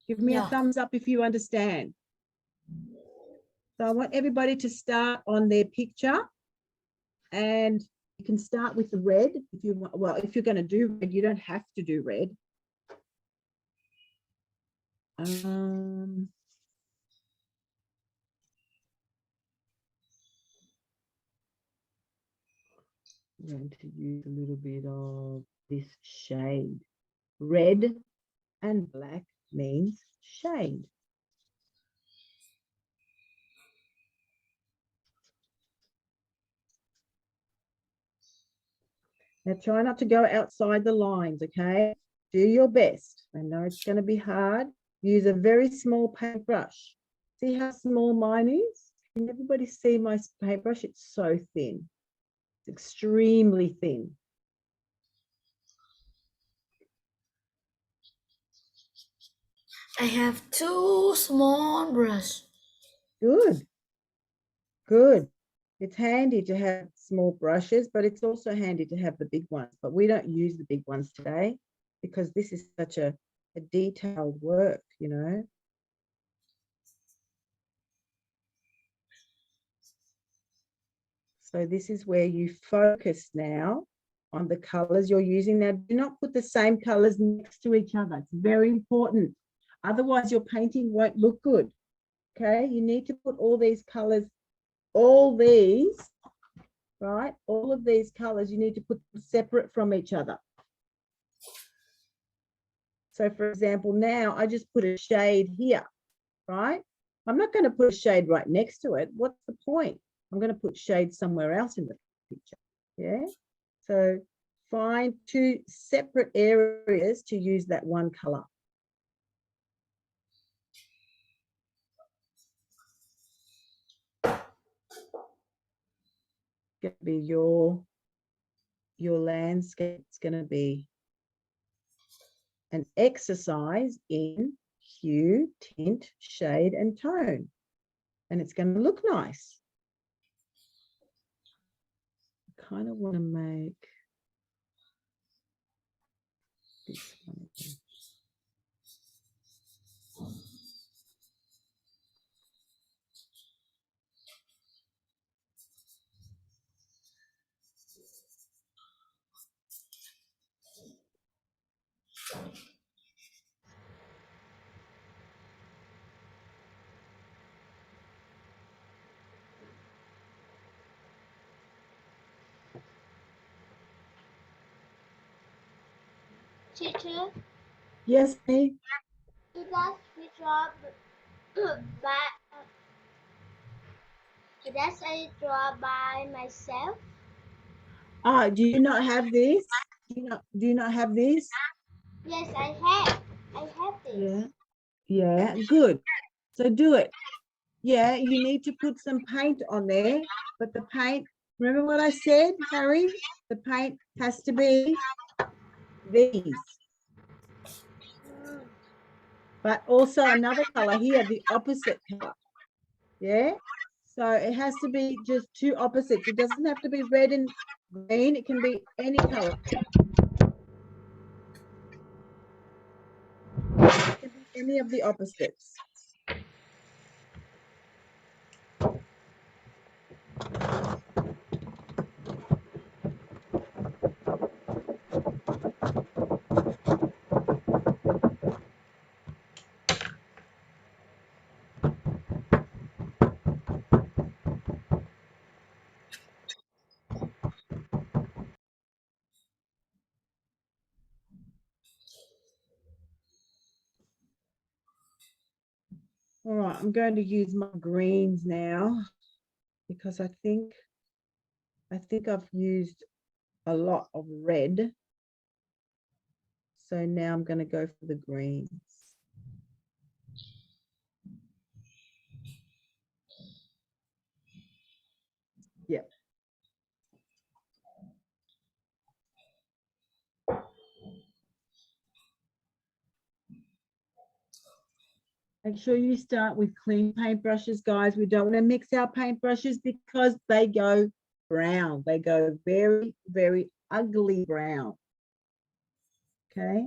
Give me a Yeah. thumbs up if you understand. So I want everybody to start on their picture, and you can start with the red if you want. Well, if you're going to do red, you don't have to do red. I'm going to use a little bit of this shade. Red and black means shade. Now try not to go outside the lines, okay? Do your best. I know it's going to be hard. Use a very small paintbrush. See how small mine is? Can everybody see my paintbrush? It's so thin. It's extremely thin. I have 2 small brushes. Good. Good. It's handy to have small brushes, but it's also handy to have the big ones. But we don't use the big ones today because this is such a detailed work, you know. So this is where you focus now on the colors you're using. Now, do not put the same colors next to each other. It's very important. Otherwise, your painting won't look good. Okay, you need to put all these colors, all these, right? All of these colors, you need to put them separate from each other. So for example, now I just put a shade here, right? I'm not going to put a shade right next to it. What's the point? I'm going to put shade somewhere else in the picture. Yeah. So find 2 separate areas to use that one color. Going to be your landscape. It's going to be an exercise in hue, tint, shade, and tone. And it's going to look nice. I kind of want to make this one again. Teacher, Yes, me. did that we draw by that's I draw by myself? Do you not have this? Do you not have this? Yes, I have. I have this. Yeah. Yeah, good. So do it. Yeah, you need to put some paint on there, but the paint, remember what I said, Harry? The paint has to be these. But also another color here, the opposite color. Yeah. So it has to be just two opposites. It doesn't have to be red and green. It can be any color. It can be any of the opposites. All right, I'm going to use my greens now because I think I've used a lot of red. So now I'm going to go for the greens. Yep. Make sure you start with clean paintbrushes, guys. We don't want to mix our paintbrushes because they go brown. They go very, very ugly brown. Okay,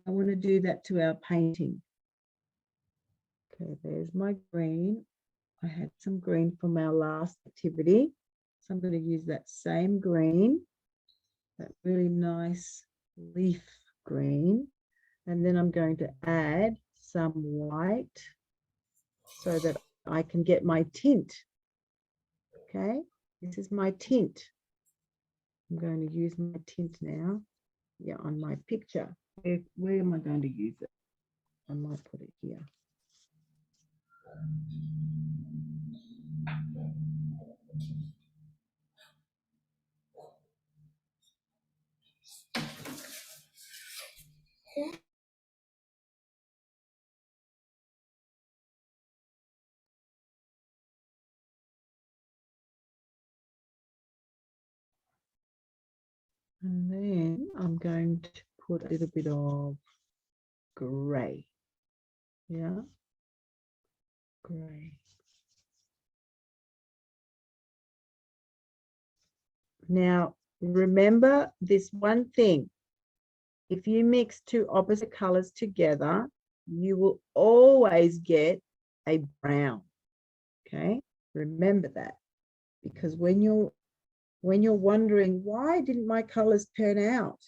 I want to do that to our painting. Okay, there's my green. I had some green from our last activity. So I'm going to use that same green, that really nice leaf green. And then I'm going to add some white so that I can get my tint. Okay, this is my tint. I'm going to use my tint now. Yeah, on my picture. Where am I going to use it? I might put it here. And then I'm going to put a little bit of gray. Yeah, gray. Now, remember this one thing. If you mix two opposite colors together, you will always get a brown. Okay, remember that. Because when you're wondering, why didn't my colors turn out?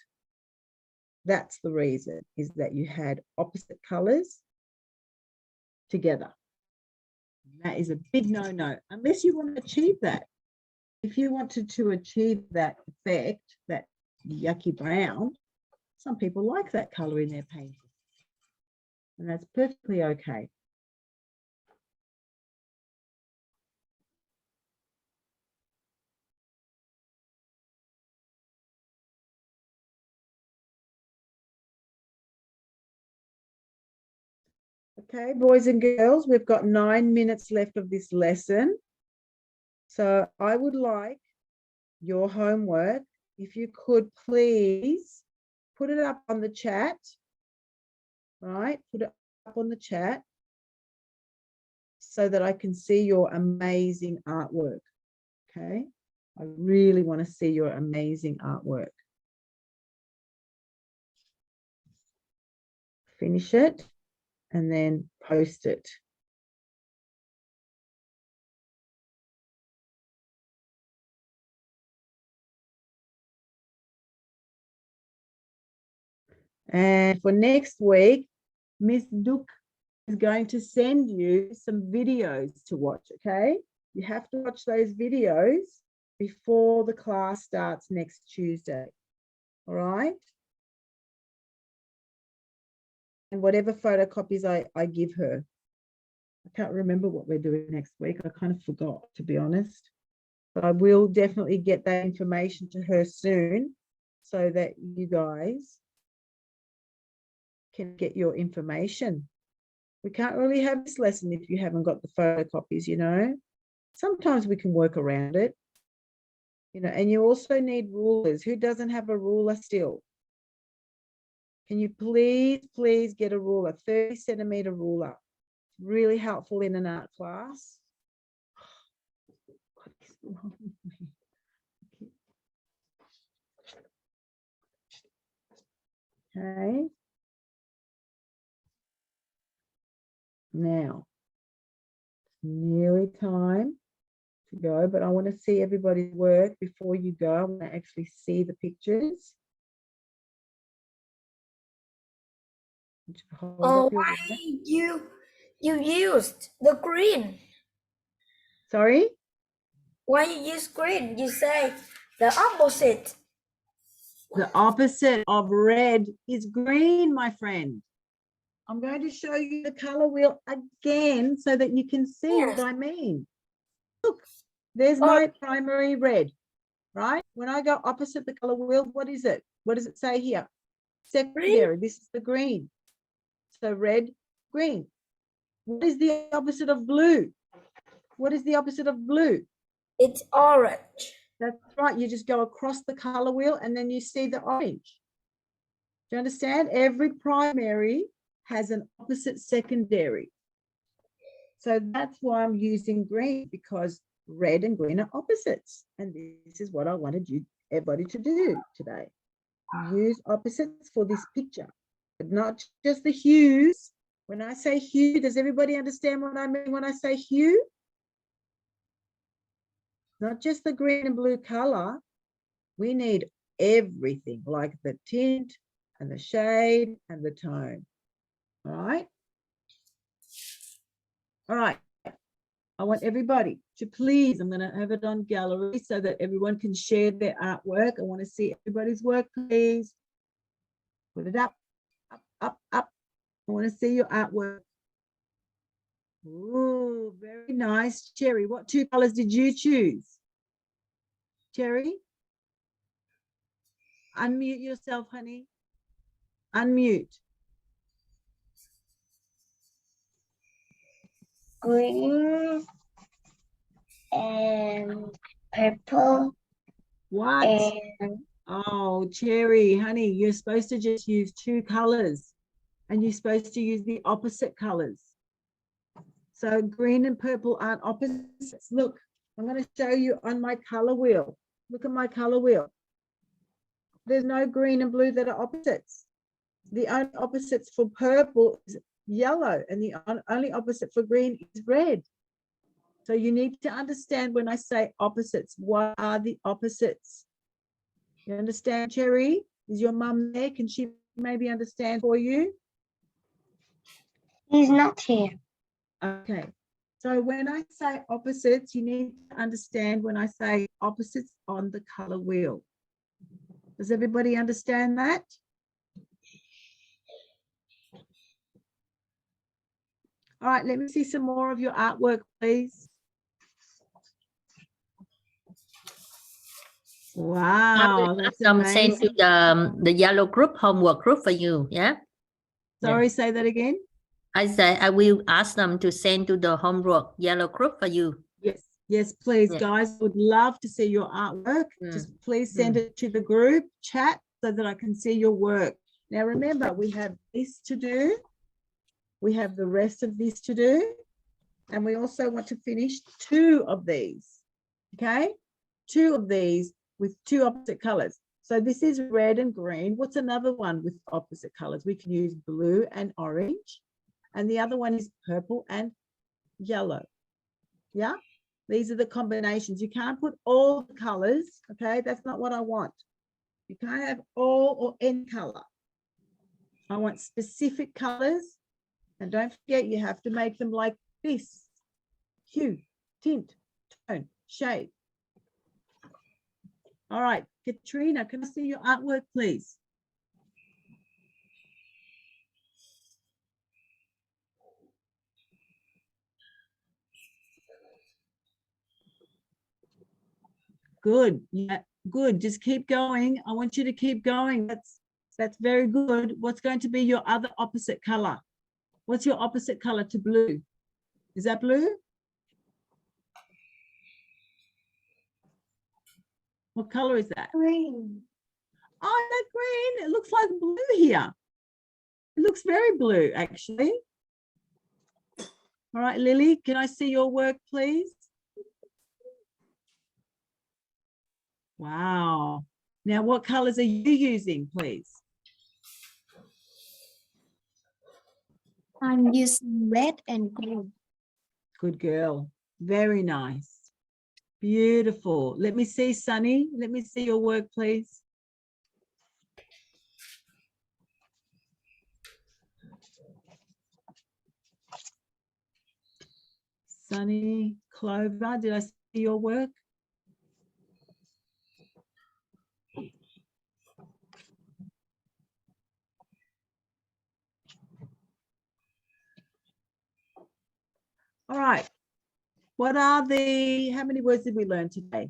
That's the reason, is that you had opposite colors together. That is a big no-no, unless you want to achieve that. If you wanted to achieve that effect, that yucky brown, some people like that color in their painting. And that's perfectly okay. Okay, boys and girls, we've got 9 minutes left of this lesson. So I would like your homework, if you could please put it up on the chat, right? Put it up on the chat so that I can see your amazing artwork, okay? I really want to see your amazing artwork. Finish it and then post it. And for next week, Miss Duke is going to send you some videos to watch, okay? You have to watch those videos before the class starts next Tuesday, all right? And whatever photocopies I give her. I can't remember what we're doing next week. I kind of forgot, to be honest. But I will definitely get that information to her soon so that you guys can get your information. We can't really have this lesson if you haven't got the photocopies, you know. Sometimes we can work around it, you know, and you also need rulers. Who doesn't have a ruler still? Can you please get a ruler, 30-centimeter ruler? Really helpful in an art class. What is wrong with me? Okay. Now, nearly time to go, but I want to see everybody's work before you go. I want to actually see the pictures. Hold Oh, up your why work. you used the green? Sorry? Why you use green? You say the opposite. The opposite of red is green, my friend. I'm going to show you the color wheel again so that you can see Yes. what I mean. Look, there's Oh. my primary red, right? When I go opposite the color wheel, what is it? What does it say here? Secondary, this is the green. So red, green. What is the opposite of blue? What is the opposite of blue? It's orange. That's right. You just go across the color wheel and then you see the orange. Do you understand? Every primary has an opposite secondary. So that's why I'm using green, because red and green are opposites. And this is what I wanted you, everybody, to do today. Use opposites for this picture, but not just the hues. When I say hue, does everybody understand what I mean when I say hue? Not just the green and blue color. We need everything, like the tint and the shade and the tone. All right. All right. I want everybody to please, I'm going to have it on gallery so that everyone can share their artwork. I want to see everybody's work, please. Put it up, up, up, up. I want to see your artwork. Ooh, very nice. Cherry, what 2 colors did you choose? Cherry? Unmute yourself, honey. Unmute. Green and purple What? and Oh, Cherry, honey, you're supposed to just use 2 colors and you're supposed to use the opposite colors. So green and purple aren't opposites. Look, I'm going to show you on my color wheel. Look at my color wheel. There's no green and blue that are opposites. The only opposites for purple is yellow, and the only opposite for green is red. So you need to understand when I say opposites, what are the opposites? You understand, Cherry? Is your mum there? Can she maybe understand for you? he's not here. Okay. So when I say opposites, you need to understand when I say opposites on the color wheel. Does everybody understand that? All right, let me see some more of your artwork, please. Wow, that's Send to amazing. the yellow group homework group for you. Yeah. Sorry, say that again. I say I will ask them to send to the homework yellow group for you. Yes, yes, please, Yeah. guys. Would love to see your artwork. Just please send it to the group chat so that I can see your work. Now, remember, we have this to do. We have the rest of this to do. And we also want to finish 2 of these. Okay, 2 of these with 2 opposite colors. So this is red and green. What's another one with opposite colors? We can use blue and orange. And the other one is purple and yellow. Yeah, these are the combinations. You can't put all the colors. Okay, that's not what I want. You can't have all or any color. I want specific colors. And don't forget, you have to make them like this: hue, tint, tone, shade. All right, Katrina, can I see your artwork, please? Good. Yeah, good. Just keep going. I want you to keep going. That's very good. What's going to be your other opposite color? What's your opposite color to blue? Is that blue? What color is that? Green. Oh, that green. It looks like blue here. It looks very blue, actually. All right, Lily, can I see your work, please? Wow. Now, what colors are you using, please? I'm using red and green. Good girl. Very nice. Beautiful. Let me see, Sunny. Let me see your work, please. Sunny, Clover, did I see your work? All right. What are how many words did we learn today?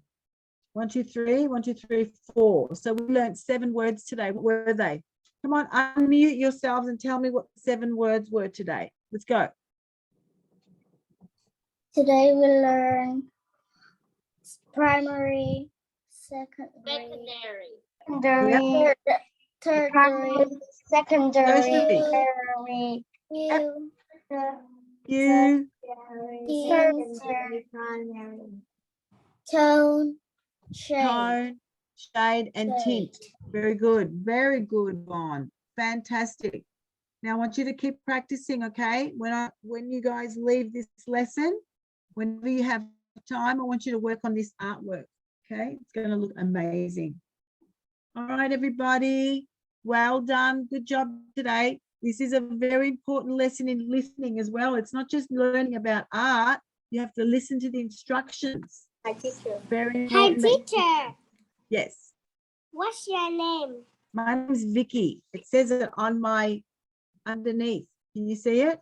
1, 2, 3, 1, 2, 3, 4. So we learned 7 words today. What were they? Come on, unmute yourselves and tell me what 7 words were today. Let's go. Today we learn primary, secondary, tertiary, secondary, Tertiary. You, tone, shade. tone, shade, and tint. Very good. Very good, Vaughn. Fantastic. Now I want you to keep practicing, okay? When you guys leave this lesson, whenever you have time, I want you to work on this artwork, okay? It's going to look amazing. All right, everybody. Well done. Good job today. This is a very important lesson in listening as well. It's not just learning about art. You have to listen to the instructions. Hi, teacher. Very Hi, important. teacher. Yes. What's your name? My name is Vicki. It says it on my underneath. Can you see it?